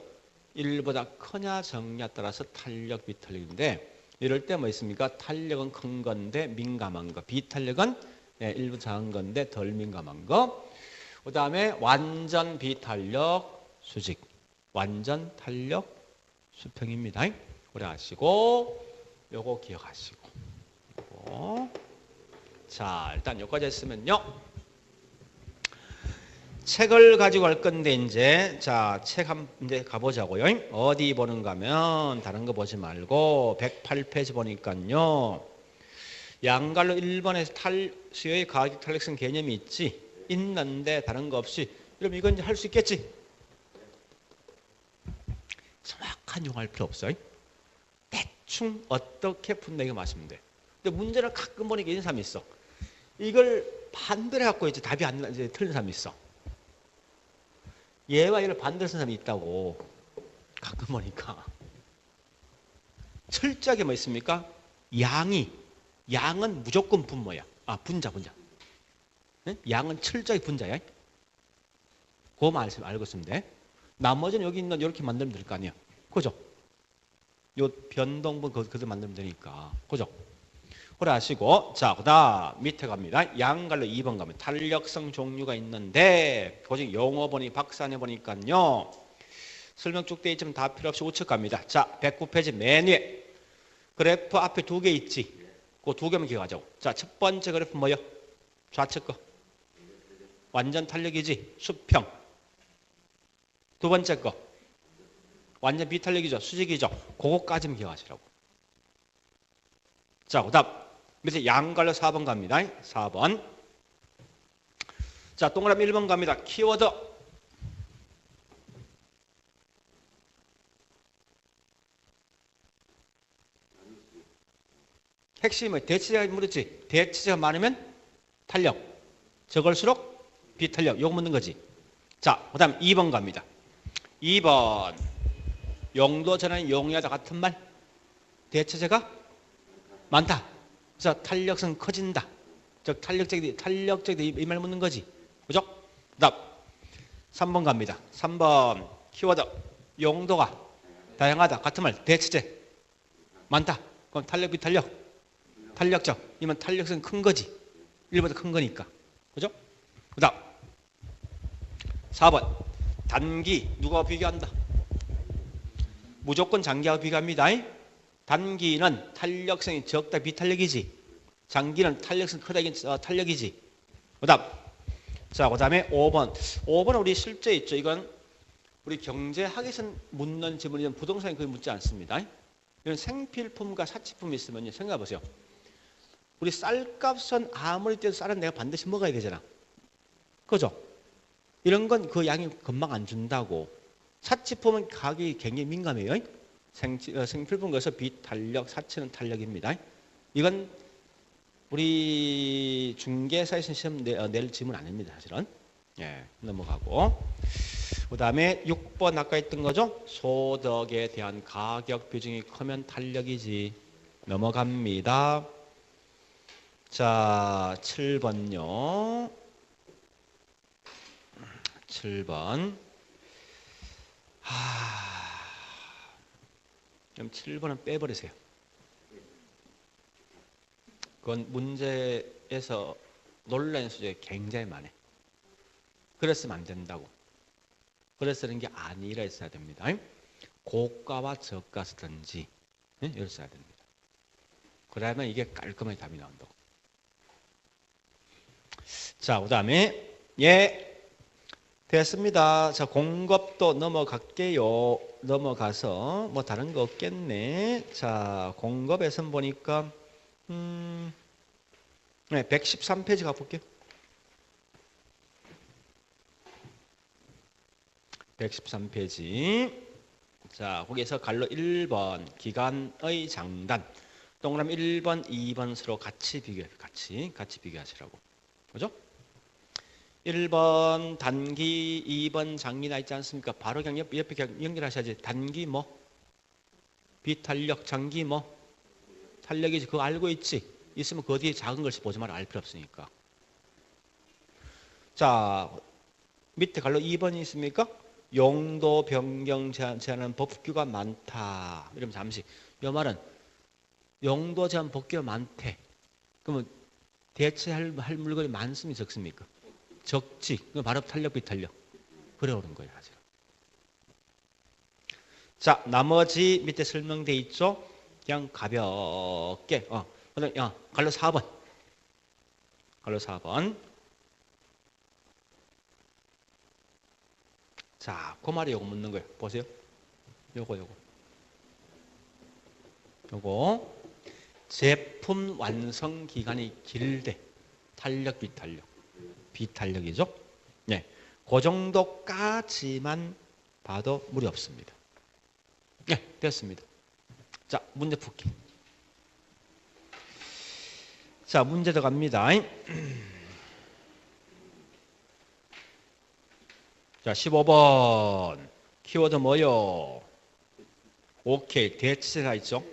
1보다 크냐 적냐 따라서 탄력, 비탄력인데 이럴 때 뭐 있습니까? 탄력은 큰 건데 민감한 거. 비탄력은 일부 작은 건데 덜 민감한 거. 그 다음에 완전 비탄력 수직. 완전 탄력 수평입니다. 오래 하시고 요거 기억하시고. 요거. 자, 일단 여기까지 했으면요. 책을 가지고 갈 건데 이제 자, 책 이제 가보자고요. 어디 보는가 하면 다른 거 보지 말고 108페이지 보니까요. 양갈로 1번에서 수요의 가격 탄력성 개념이 있지. 있는데 다른 거 없이. 그럼 이건 이제 할 수 있겠지. 정확한 용어할 필요 없어요. 대충 어떻게 푼다 이거 마시면 돼. 근데 문제를 가끔 보니까 이런 사람이 있어. 이걸 반대로 갖고 이제 답이 안 이제 틀린 사람이 있어. 얘와 얘를 반대로 쓴 사람이 있다고. 가끔 보니까. 철저하게 뭐 있습니까? 양은 무조건 분모야. 아, 분자. 네? 양은 철저하게 분자야. 그거만 알고 있으면 돼. 나머지는 여기 있는 이렇게 만들면 될 거 아니야. 그죠? 요 변동분 그대로 만들면 되니까. 그죠? 그래 하시고, 자, 그 다음 밑에 갑니다. 양갈로 2번 가면 탄력성 종류가 있는데, 고직 용어 보니 박사내 보니까요. 설명 쭉 돼 있지만 다 필요 없이 우측 갑니다. 자, 109페이지 맨 위에. 그래프 앞에 2개 있지. 그 2개만 기억하자고. 자, 첫 번째 그래프 뭐요? 좌측 거. 완전 탄력이지. 수평. 두 번째 거. 완전 비탄력이죠. 수직이죠. 그거까지만 기억하시라고. 자, 그 다음. 밑에 양갈로 4번 갑니다. 4번. 자, 동그라미 1번 갑니다. 키워드. 핵심이 뭐예요? 대치제가 물었지. 대치제가 많으면 탄력. 적을수록 비탄력. 요거 묻는 거지. 자, 그 다음 2번 갑니다. 2번. 용도 전환 용이하다 같은 말. 대체제가 많다. 그래서 탄력성 커진다. 즉 탄력적이다 이 말 묻는 거지. 그죠? 그 다음 3번 갑니다. 3번 키워드 용도가 다양하다. 같은 말. 대체제. 많다. 그럼 탄력, 비탄력. 탄력적. 이면 탄력성 큰 거지. 1보다 큰 거니까. 그죠? 그 다음. 4번. 단기. 누가 비교한다? 무조건 장기하고 비교합니다. 단기는 탄력성이 적다. 비탄력이지. 장기는 탄력성 크다. 탄력이지. 그 다음. 자, 그 다음에 5번. 5번은 우리 실제 있죠. 이건 우리 경제학에서 묻는 질문이면 부동산에 거의 묻지 않습니다. 이런 생필품과 사치품이 있으면 생각해 보세요. 우리 쌀값은 아무리 뛰어도 쌀은 내가 반드시 먹어야 되잖아. 그죠? 이런 건 그 양이 금방 안 준다고. 사치품은 가격이 굉장히 민감해요. 생필품 거에서 비탄력, 사치는 탄력입니다. 이건 우리 중개사에서 시험 낼 질문 아닙니다. 사실은. 예, 넘어가고. 그 다음에 6번 아까 했던 거죠. 소득에 대한 가격 비중이 크면 탄력이지. 넘어갑니다. 자, 7번요. 7번. 그럼 7번은 빼버리세요. 그건 문제에서 논란 소재 굉장히 많아. 그랬으면 안 된다고. 그랬으는 게 아니라 했어야 됩니다. 고가와 저가 쓰든지 이렇게 써야 됩니다. 그러면 이게 깔끔하게 답이 나온다고. 자, 그 다음에 예, 됐습니다. 자, 공급도 넘어갈게요. 넘어가서 뭐 다른 거 없겠네. 자, 공급에선 보니까 네, 113페이지 가볼게요. 113페이지. 자, 거기에서 갈로 1번 기간의 장단. 동그라미 1번, 2번 서로 같이 비교해. 같이 비교하시라고. 그죠? 1번 단기, 2번 장기 나 있지 않습니까? 바로 그냥 옆에 연결하셔야지. 단기 뭐? 비탄력, 장기 뭐? 탄력이지. 그거 알고 있지? 있으면 그 뒤에 작은 글씨 보지 마라. 알 필요 없으니까. 자, 밑에 갈로 2번이 있습니까? 용도 변경 제한하는 법규가 많다. 이러면 잠시. 이 말은 용도 제한 법규가 많대. 그러면 대체할 물건이 많습니까? 적습니까? 적지. 그럼 바로 탄력, 비탄력. 그래 오는 거예요. 사실. 자, 나머지 밑에 설명돼 있죠? 그냥 가볍게. 야, 갈로 4번. 갈로 4번. 자, 그 말이 요거 묻는 거예요. 보세요. 요거. 제품 완성 기간이 길대. 탄력, 비탄력이죠. 네. 그 정도까지만 봐도 무리 없습니다. 네, 됐습니다. 자, 문제 풀기. 자, 문제 들어갑니다. 자, 15번. 키워드 뭐요? 오케이. 대체가 있죠.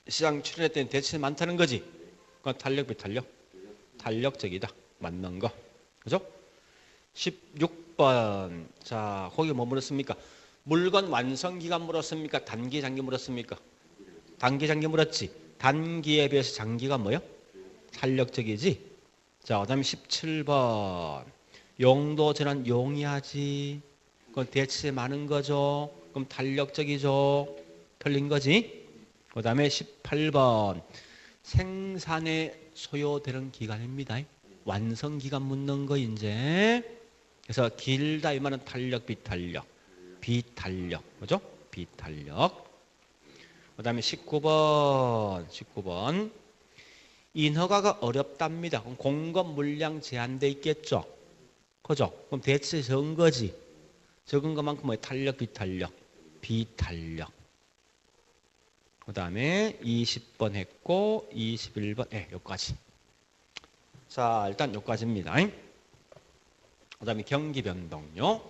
시장 출연했더니 대체 많다는 거지. 그건 탄력, 비탄력? 탄력적이다. 맞는 거. 그죠? 16번. 자, 거기 뭐 물었습니까? 물건 완성 기간 물었습니까? 단기, 장기 물었습니까? 단기, 장기 물었지. 단기에 비해서 장기가 뭐요? 탄력적이지. 자, 그다음에 17번. 용도 전환 용이하지. 그건 대체 많은 거죠. 그럼 탄력적이죠. 틀린 거지. 그 다음에 18번. 생산에 소요되는 기간입니다. 완성 기간 묻는 거 이제. 그래서 길다 이 말은 탄력, 비탄력. 그죠? 비탄력. 그 다음에 19번. 인허가가 어렵답니다. 그럼 공급 물량 제한돼 있겠죠. 그죠? 그럼 대체 적은 거지. 적은 것만큼 뭐예요? 탄력, 비탄력. 그 다음에 20번 했고 21번 여기까지. 자, 일단 여기까지입니다. 그 다음에 경기 변동요.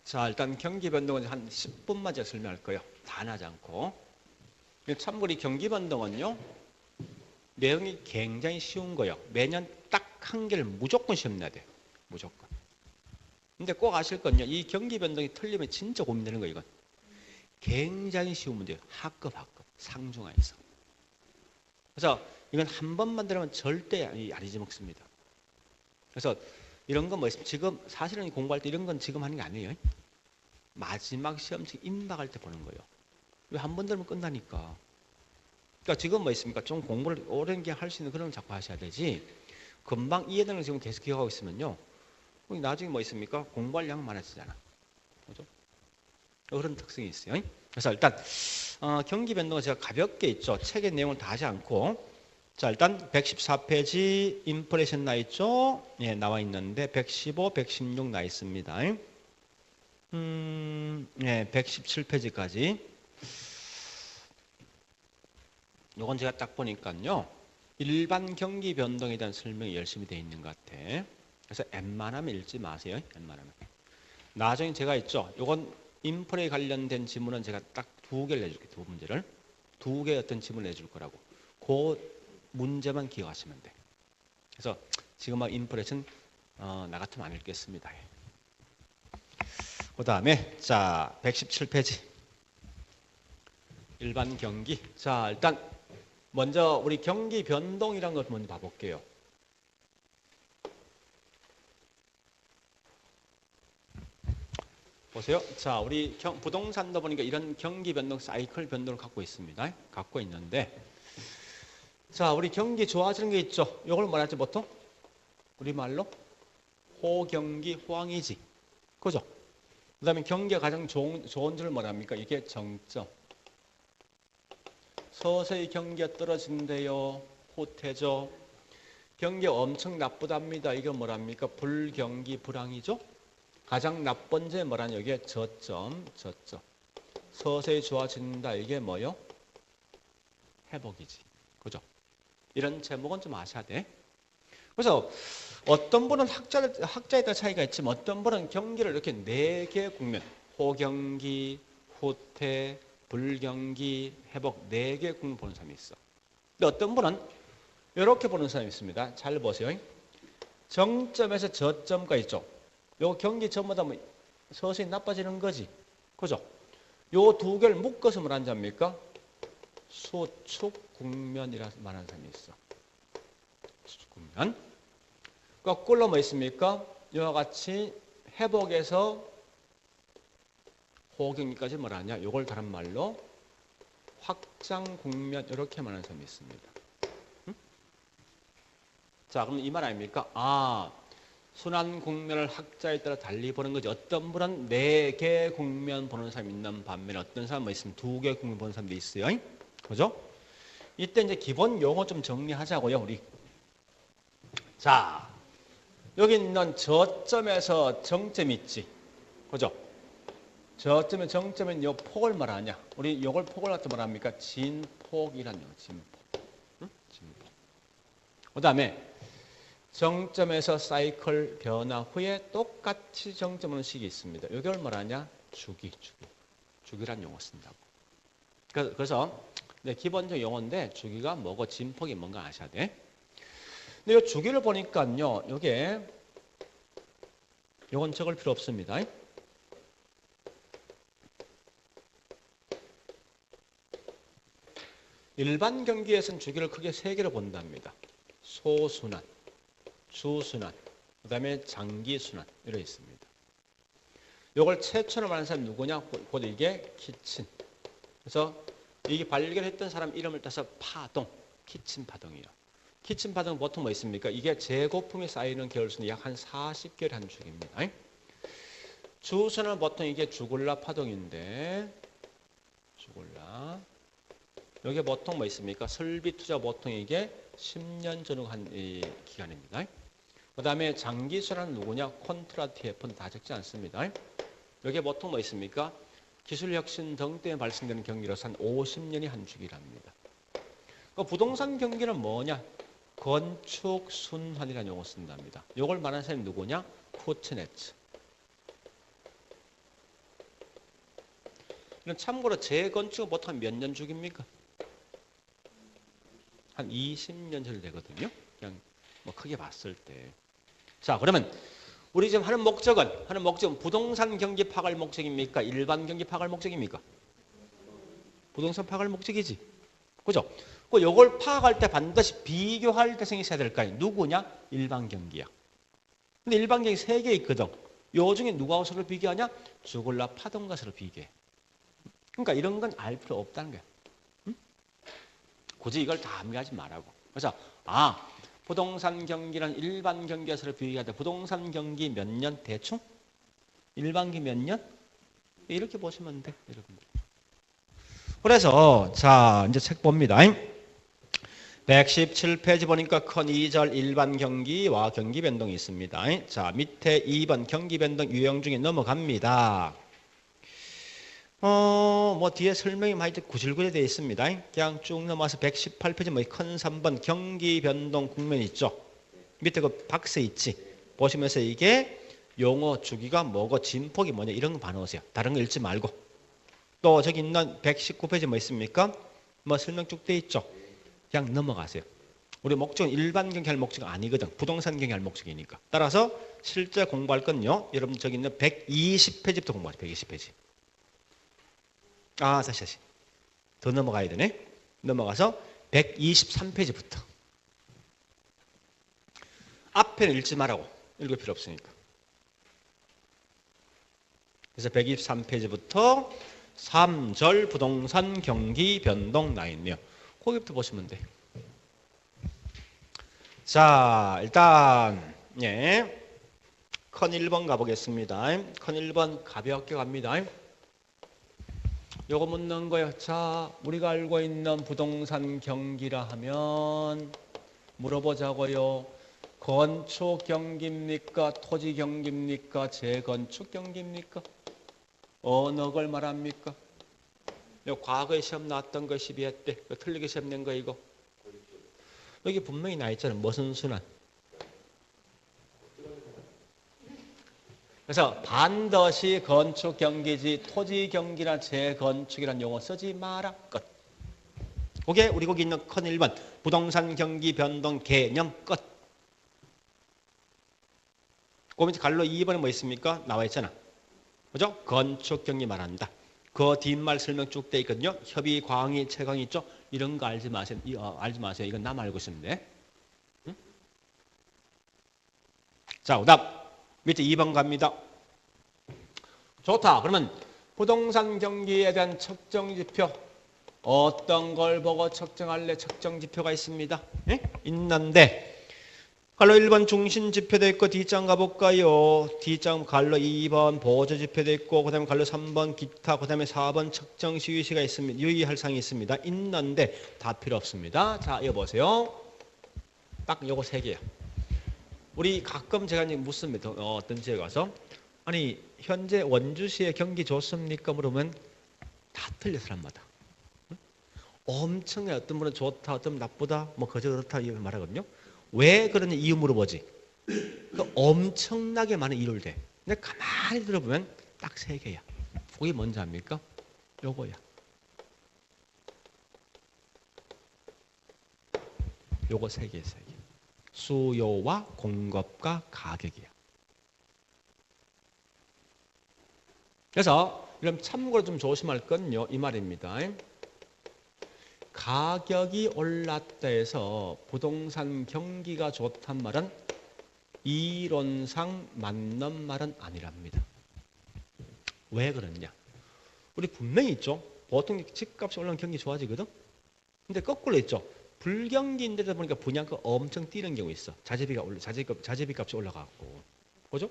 자, 일단 경기 변동은 한 10분만 제가 설명할 거예요. 다 나지 않고. 참고로 이 경기 변동은요. 내용이 굉장히 쉬운 거예요. 매년 딱 한 개를 무조건 시험 내야 돼. 무조건. 근데 꼭 아실 건요. 이 경기 변동이 틀리면 진짜 고민되는 거예요. 이건. 굉장히 쉬운 문제예요. 하급, 상중하에서. 그래서 이건 한 번만 들으면 절대 안 잊어먹습니다. 그래서 이런 건 뭐 있습니까? 지금 사실은 공부할 때 이런 건 지금 하는 게 아니에요. 마지막 시험식 임박할 때 보는 거예요. 왜 한 번 들으면 끝나니까. 그러니까 지금 뭐 있습니까? 좀 공부를 오랜 게 할 수 있는 그런 걸 자꾸 하셔야 되지. 금방 이해되는 걸 지금 계속 기억하고 있으면요. 나중에 뭐 있습니까? 공부할 양 많아지잖아. 그죠? 그런 특성이 있어요. 그래서 일단 경기 변동은 제가 가볍게 있죠. 책의 내용을 다 하지 않고. 자, 일단 114페이지 인플레이션 나 있죠? 예, 나와 있는데 115, 116 나 있습니다. 예, 117페이지까지. 요건 제가 딱 보니까요. 일반 경기 변동에 대한 설명이 열심히 되어 있는 것 같아. 그래서 웬만하면 읽지 마세요. 웬만하면. 나중에 제가 있죠. 요건 인플레에 관련된 지문은 제가 딱 2개를 내줄게요. 2문제를. 2개의 어떤 지문을 내줄 거라고. 그 문제만 기억하시면 돼. 그래서 지금 막 인플레이션 나 같으면 안 읽겠습니다. 그 다음에 자 117페이지 일반 경기. 자 일단 먼저 우리 경기 변동이라는 걸 먼저 봐볼게요. 보세요. 자, 우리 부동산도 보니까 이런 경기 변동, 사이클 변동을 갖고 있습니다. 갖고 있는데, 자, 우리 경기 좋아지는 게 있죠. 이걸 뭐라 하지 보통? 우리말로 호경기, 호황이지. 그죠? 그 다음에 경기가 가장 좋은 줄을 뭐랍니까? 이게 정점. 서서히 경기가 떨어진대요. 호태죠. 경기가 엄청 나쁘답니다. 이게 뭐랍니까? 불경기, 불황이죠. 가장 나쁜 제 뭐라냐? 이게 저점. 서서히 좋아진다. 이게 뭐요? 회복이지. 그죠? 이런 제목은 좀 아셔야 돼. 그래서 어떤 분은 학자에 따라 차이가 있지만 어떤 분은 경기를 이렇게 4개 국면, 호경기, 후퇴, 불경기, 회복 4개 국면 보는 사람이 있어. 근데 어떤 분은 이렇게 보는 사람이 있습니다. 잘 보세요. 정점에서 저점까지 있죠. 요 경기 전보다 뭐 서서히 나빠지는 거지. 그죠? 요 2개를 묶어서 뭐라는 잡니까? 수축 국면이라 말하는 사람이 있어. 수축 국면. 거꾸로 뭐 있습니까? 이와 같이 회복에서 호경기까지 뭐라냐? 요걸 다른 말로 확장 국면 이렇게 말하는 사람이 있습니다. 응? 자, 그럼 이 말 아닙니까? 순환 국면을 학자에 따라 달리 보는 거지. 어떤 분은 4개 국면 보는 사람이 있는 반면에 어떤 사람은 뭐 있으면 2개 국면 보는 사람도 있어요. 그죠? 이때 이제 기본 용어 좀 정리하자고요, 우리. 자, 여기 있는 저점에서 정점이 있지. 그죠? 저점의 정점은 요 폭을 말하냐? 우리 요걸 폭을 갖다 말합니까? 진폭이라는 용어, 진폭. 응? 진폭. 그 다음에 정점에서 사이클 변화 후에 똑같이 정점 오는 식이 있습니다. 이걸 뭐라냐? 주기란 용어 쓴다고. 그래서 기본적 용어인데 주기가 뭐고 진폭이 뭔가 아셔야 돼. 근데 이 주기를 보니까요. 요게 요건 적을 필요 없습니다. 일반 경기에서는 주기를 크게 3개로 본답니다. 소순환, 주순환, 그 다음에 장기순환 이렇게 있습니다. 이걸 최초로 말하는 사람이 누구냐? 곧 이게 키친. 그래서 이게 발견했던 사람 이름을 따서 파동, 키친 파동이에요. 키친 파동은 보통 뭐 있습니까? 이게 재고품이 쌓이는 개월수는 약 한 40개월 한 주기입니다. 주순환은 보통 이게 주굴라 파동인데 주굴라. 여기 보통 뭐 있습니까? 설비 투자 보통 이게 10년 전후 한 기간입니다. 그 다음에 장기순환은 누구냐? 콘트라TF는 다 적지 않습니다. 여기 보통 뭐 있습니까? 기술혁신 등 때문에 발생되는 경기로서 한 50년이 한 주기랍니다. 그러니까 부동산 경기는 뭐냐? 건축순환이라는 용어 쓴답니다. 이걸 말하는 사람이 누구냐? 푸트네츠. 참고로 재건축은 보통 몇 년 주기입니까? 한 20년 전이 되거든요. 그냥 뭐 크게 봤을 때. 자, 그러면 우리 지금 하는 목적은 부동산 경기 파악할 목적입니까? 일반 경기 파악할 목적입니까? 부동산 파악할 목적이지. 그죠? 그 요걸 파악할 때 반드시 비교할 대상이 있어야 될 거 아니에요. 누구냐? 일반 경기야. 근데 일반 경기 3개 있거든. 요 중에 누가 서로 비교하냐? 주글라 파동과 서로 비교해. 그러니까 이런 건 알 필요 없다는 거야. 응? 굳이 이걸 다 암기하지 말라고. 그래서 부동산 경기는 일반 경기와 서로 비교하되 부동산 경기 몇 년 대충? 일반 경기 몇 년? 이렇게 보시면 돼, 여러분들. 그래서 자 이제 책 봅니다. 117페이지 보니까 큰 2절 일반 경기와 경기 변동이 있습니다. 자 밑에 2번 경기 변동 유형 중에 넘어갑니다. 뭐 뒤에 설명이 많이 구질구질 되어 있습니다. 그냥 쭉 넘어와서 118페이지 뭐 큰 3번 경기 변동 국면 있죠. 밑에 그 박스 있지. 보시면서 이게 용어 주기가 뭐고 진폭이 뭐냐 이런 거 봐놓으세요. 다른 거 읽지 말고. 또 저기 있는 119페이지 뭐 있습니까? 뭐 설명 쭉 돼 있죠. 그냥 넘어가세요. 우리 목적은 일반 경기 할 목적이 아니거든. 부동산 경기 할 목적이니까. 따라서 실제 공부할 건요. 여러분 저기 있는 120페이지부터 공부하세요. 120페이지. 다시. 더 넘어가야 되네. 넘어가서 123페이지부터. 앞에는 읽지 말라고. 읽을 필요 없으니까. 그래서 123페이지부터 3절 부동산 경기 변동 나 있네요. 거기부터 보시면 돼. 자, 일단 큰 1번 가보겠습니다. 큰 1번 가볍게 갑니다. 요거 묻는 거예요. 자, 우리가 알고 있는 부동산 경기라 하면 물어보자고요. 건축 경기입니까? 토지 경기입니까? 재건축 경기입니까? 어느 걸 말합니까? 과거에 시험 나왔던 거 12회 때 틀리게 시험 낸 거 이거. 여기 분명히 나 있잖아요. 무슨 순환. 그래서 반드시 건축 경기지 토지 경기나 재건축이라는 용어 쓰지 마라. 끝. 그게 우리 거기 있는 큰 1번 부동산 경기 변동 개념 끝. 그 밑에 갈로 2번에 뭐 있습니까? 나와 있잖아. 그죠? 건축 경기 말한다. 그 뒷말 설명 쭉 돼 있거든요. 협의, 광의, 채광이 있죠? 이런 거 알지 마세요. 알지 마세요. 이건 남 알고 있으면 돼. 응? 자, 그다음 밑에 2번 갑니다. 좋다. 그러면 부동산 경기에 대한 측정 지표 어떤 걸 보고 측정할래? 측정 지표가 있습니다. 있는데 갈로 1번 중심 지표도 있고 D장 가볼까요? D장 갈로 2번 보조 지표도 있고 그 다음에 갈로 3번 기타 그 다음에 4번 측정 시위시가 있습니다. 유의할 사항이 있습니다. 있는데 다 필요 없습니다. 자 이거 보세요. 딱 요거 3개야. 우리 가끔 제가 이제 묻습니다. 어떤 지역에 가서 아니 현재 원주시의 경기 좋습니까? 물으면 다 틀려 사람마다. 엄청나게 어떤 분은 좋다 어떤 분은 나쁘다 뭐 그저 그렇다 이렇게 말하거든요. 왜 그러냐 이유 물어보지. 엄청나게 많은 이유를 대. 근데 가만히 들어보면 딱 3개야. 그게 뭔지 압니까? 요거야. 요거 3개. 수요와 공급과 가격이야. 그래서 이런 참고로 좀 조심할 건요. 이 말입니다. 가격이 올랐다 해서 부동산 경기가 좋단 말은 이론상 맞는 말은 아니랍니다. 왜 그러냐? 우리 분명히 있죠. 보통 집값이 올라가면 경기 좋아지거든. 근데 거꾸로 있죠. 불경기인데다 보니까 분양가 엄청 뛰는 경우 있어. 자재비 값이 올라가고. 그죠?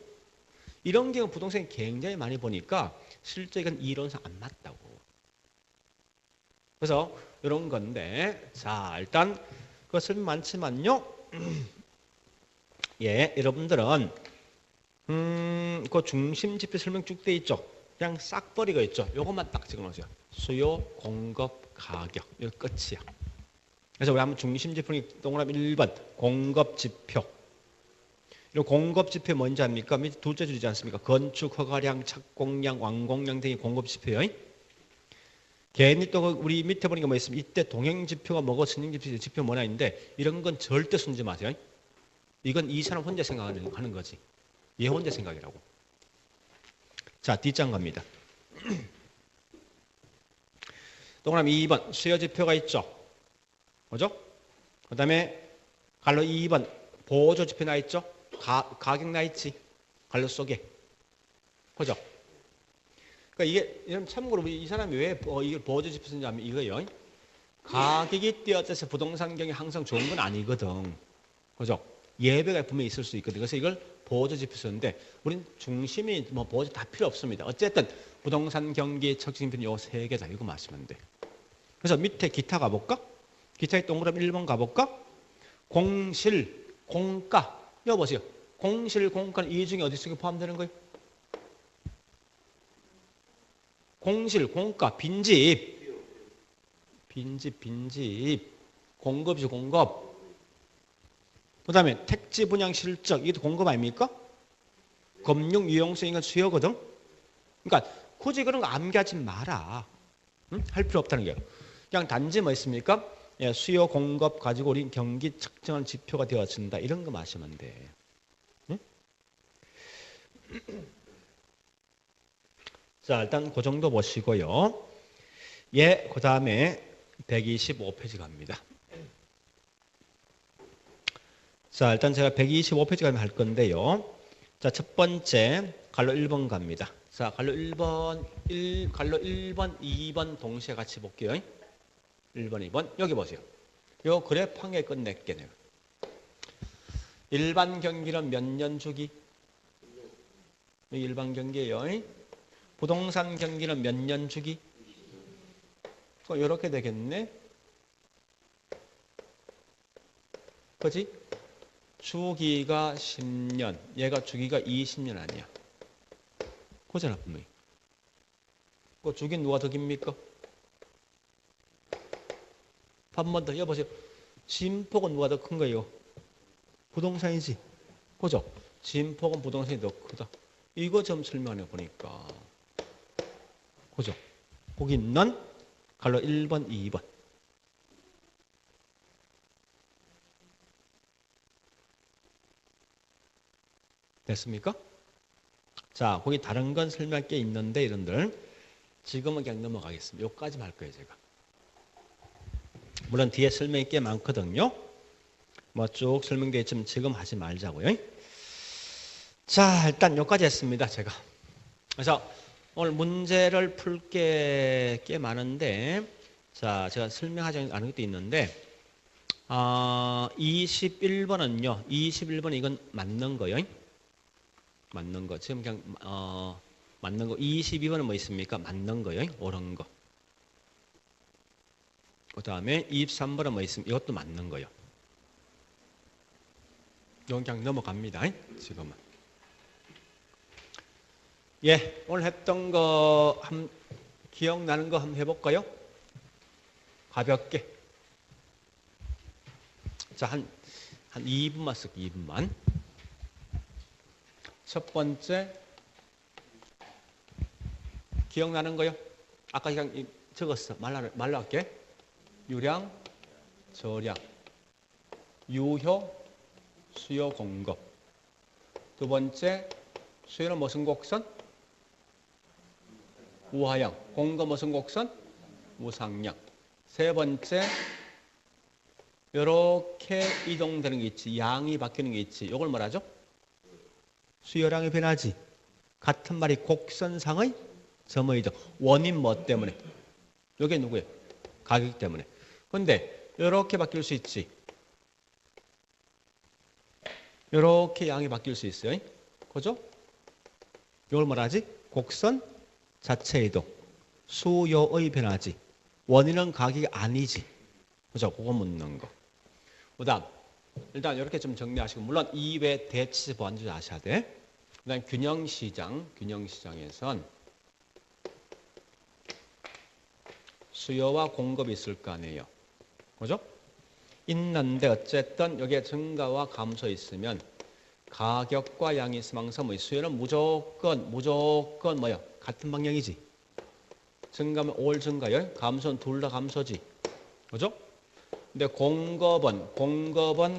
이런 경우 부동산이 굉장히 많이 보니까 실제 이건 이론상 안 맞다고. 그래서 이런 건데 자 일단 그것은 많지만요. 여러분들은 그 중심 지표 설명 쭉 돼 있죠. 그냥 싹 버리고 있죠. 요것만 딱 적어놓으세요. 수요, 공급, 가격. 이거 끝이야. 그래서 우리 한번 중심 지표는 동그라미 1번 공급 지표. 이런 공급 지표 뭔지 압니까? 밑에 둘째 줄이지 않습니까? 건축 허가량, 착공량, 완공량 등이 공급 지표예요. 괜히 또 우리 밑에 보니까 뭐 있으면 이때 동행지표가 뭐고 선행지표 뭐나 있는데 이런 건 절대 숨지 마세요. 이건 이 사람 혼자 생각하는 거지. 얘 혼자 생각이라고. 자, 뒷장 갑니다. 동그라미 2번 수요지표가 있죠. 그죠? 그 다음에 갈로 2번 보조지표 나 있죠. 가격 나 있지. 갈로 속에. 그죠? 그러니까 이게 여러분 참고로 이 사람이 왜 이걸 보조지표 쓰는지 하면 이거요. 가격이 뛰어져서 부동산 경이 항상 좋은 건 아니거든. 그죠? 예배가 분명히 있을 수 있거든. 그래서 이걸 보조지표 쓰는데 우린 중심이 뭐 보조 다 필요 없습니다. 어쨌든 부동산 경기 척진표는 요 세 개다. 이거 마시면 돼. 그래서 밑에 기타 가볼까? 기타의 동그라미 1번 가볼까? 공실, 공가. 이거 보세요. 공실, 공가는 이 중에 어디 속에 포함되는 거예요? 공실, 공가, 빈집. 빈집. 공급이죠, 공급. 그 다음에 택지 분양 실적. 이게 공급 아닙니까? 금융 유용성 이건 수요거든. 그러니까 굳이 그런 거 암기하지 마라. 응? 할 필요 없다는 거예요. 그냥 단지 뭐 있습니까? 예, 수요 공급 가지고 우리 경기 측정한 지표가 되어진다. 이런 거 마시면 돼. 응? 자, 일단 그 정도 보시고요. 예, 그 다음에 125페이지 갑니다. 자, 일단 제가 125페이지 가면 할 건데요. 자, 첫 번째 갈로 1번 갑니다. 자, 갈로 1번, 갈로 1번, 2번 동시에 같이 볼게요. 1번, 2번. 여기 보세요. 요 그래프 한 개 끝낼게요. 일반 경기는 몇 년 주기? 일반 경기예요. 부동산 경기는 몇 년 주기? 이렇게 되겠네. 그지? 주기가 10년, 얘가 주기가 20년 아니야. 그잖아, 분명히. 그 주기 누가 더 깁니까? 한 번 더 여보세요. 진폭은 누가 더 큰 거예요? 부동산이지. 그죠? 진폭은 부동산이 더 크다. 이거 좀 설명해 보니까. 그죠? 거기 있는 갈로 1번, 2번. 됐습니까? 자, 거기 다른 건 설명할 게 있는데 이런들 지금은 그냥 넘어가겠습니다. 여기까지만 할 거예요, 제가. 물론 뒤에 설명이 꽤 많거든요. 뭐 쭉 설명되어 있지만 지금 하지 말자고요. 자, 일단 여기까지 했습니다, 제가. 그래서 오늘 문제를 풀 게 꽤 많은데, 자, 제가 설명하지 않은 것도 있는데, 21번은요, 21번 이건 맞는 거요. 맞는 거. 지금 그냥, 맞는 거. 22번은 뭐 있습니까? 맞는 거요. 옳은 거. 그 다음에 23번은 뭐 있습니까? 이것도 맞는 거요. 이건 그냥 넘어갑니다. 지금은. 예, 오늘 했던 거 기억나는 거 한번 해볼까요? 가볍게. 자, 한 2분만 쓸게요. 2분만. 첫 번째 기억나는 거요? 아까 그냥 적었어. 말로 할게. 유량, 저량, 유효, 수요, 공급. 두 번째 수요는 무슨 곡선? 우하형. 공급 무슨 곡선? 우상향. 세 번째 이렇게 이동되는 게 있지. 양이 바뀌는 게 있지. 이걸 뭐라죠? 수요량이 변하지. 같은 말이 곡선상의 점의 이동. 원인 뭐 때문에? 이게 누구예요? 가격 때문에. 근데 이렇게 바뀔 수 있지. 이렇게 양이 바뀔 수 있어요. 그죠? 이걸 뭐라지? 곡선 자체 이동. 수요의 변화지. 원인은 가격이 아니지. 그죠? 그거 묻는 거. 그 다음, 일단 이렇게 좀 정리하시고, 물론 이외 대치 보완주 아셔야 돼. 그 다음 균형시장에선 수요와 공급이 있을 거 아니에요. 그죠? 있는데 어쨌든 여기에 증가와 감소 있으면 가격과 양이 있으면서 뭐 수요는 무조건 뭐요? 같은 방향이지. 증가하면 5월 증가요. 감소는 둘 다 감소지. 그죠? 근데 공급은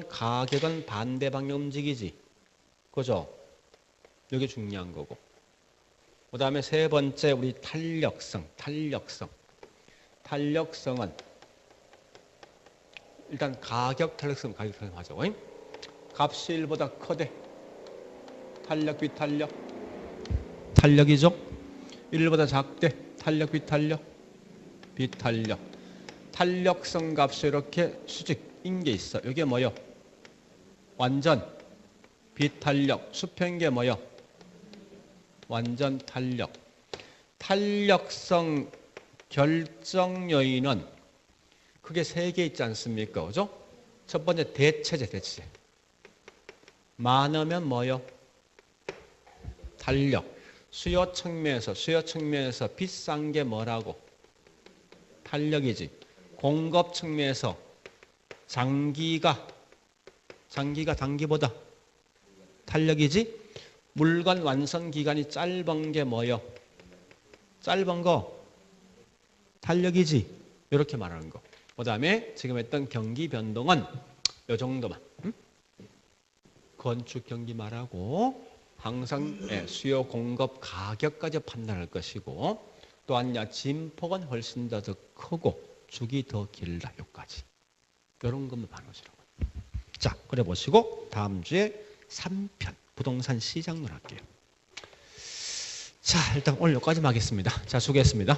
가격은 반대 방향 움직이지. 그죠? 이게 중요한 거고. 그 다음에 세 번째 우리 탄력성은 일단 가격 탄력성 하죠. 값이 1보다 크대. 탄력 비탄력. 탄력이죠. 1보다 작대. 탄력 비탄력. 비탄력. 탄력성 값이 이렇게 수직인 게 있어. 이게 뭐요? 완전 비탄력. 수평인 게 뭐요? 완전 탄력. 탄력성 결정 요인은 크게 3개 있지 않습니까? 그죠? 첫 번째 대체제. 많으면 뭐요? 탄력. 수요 측면에서 비싼 게 뭐라고? 탄력이지. 공급 측면에서 장기가 단기보다 탄력이지. 물건 완성 기간이 짧은 게 뭐요? 짧은 거 탄력이지. 이렇게 말하는 거. 그 다음에 지금 했던 경기 변동은 이 정도만. 건축 경기 말하고 항상 수요 공급 가격까지 판단할 것이고 또한 진폭은 훨씬 더 크고 축이 더 길다. 여기까지. 이런 것만 봐놓으시라고. 자, 그래 보시고 다음 주에 3편 부동산 시장론 할게요. 자, 일단 오늘 여기까지만 하겠습니다. 자, 수고했습니다.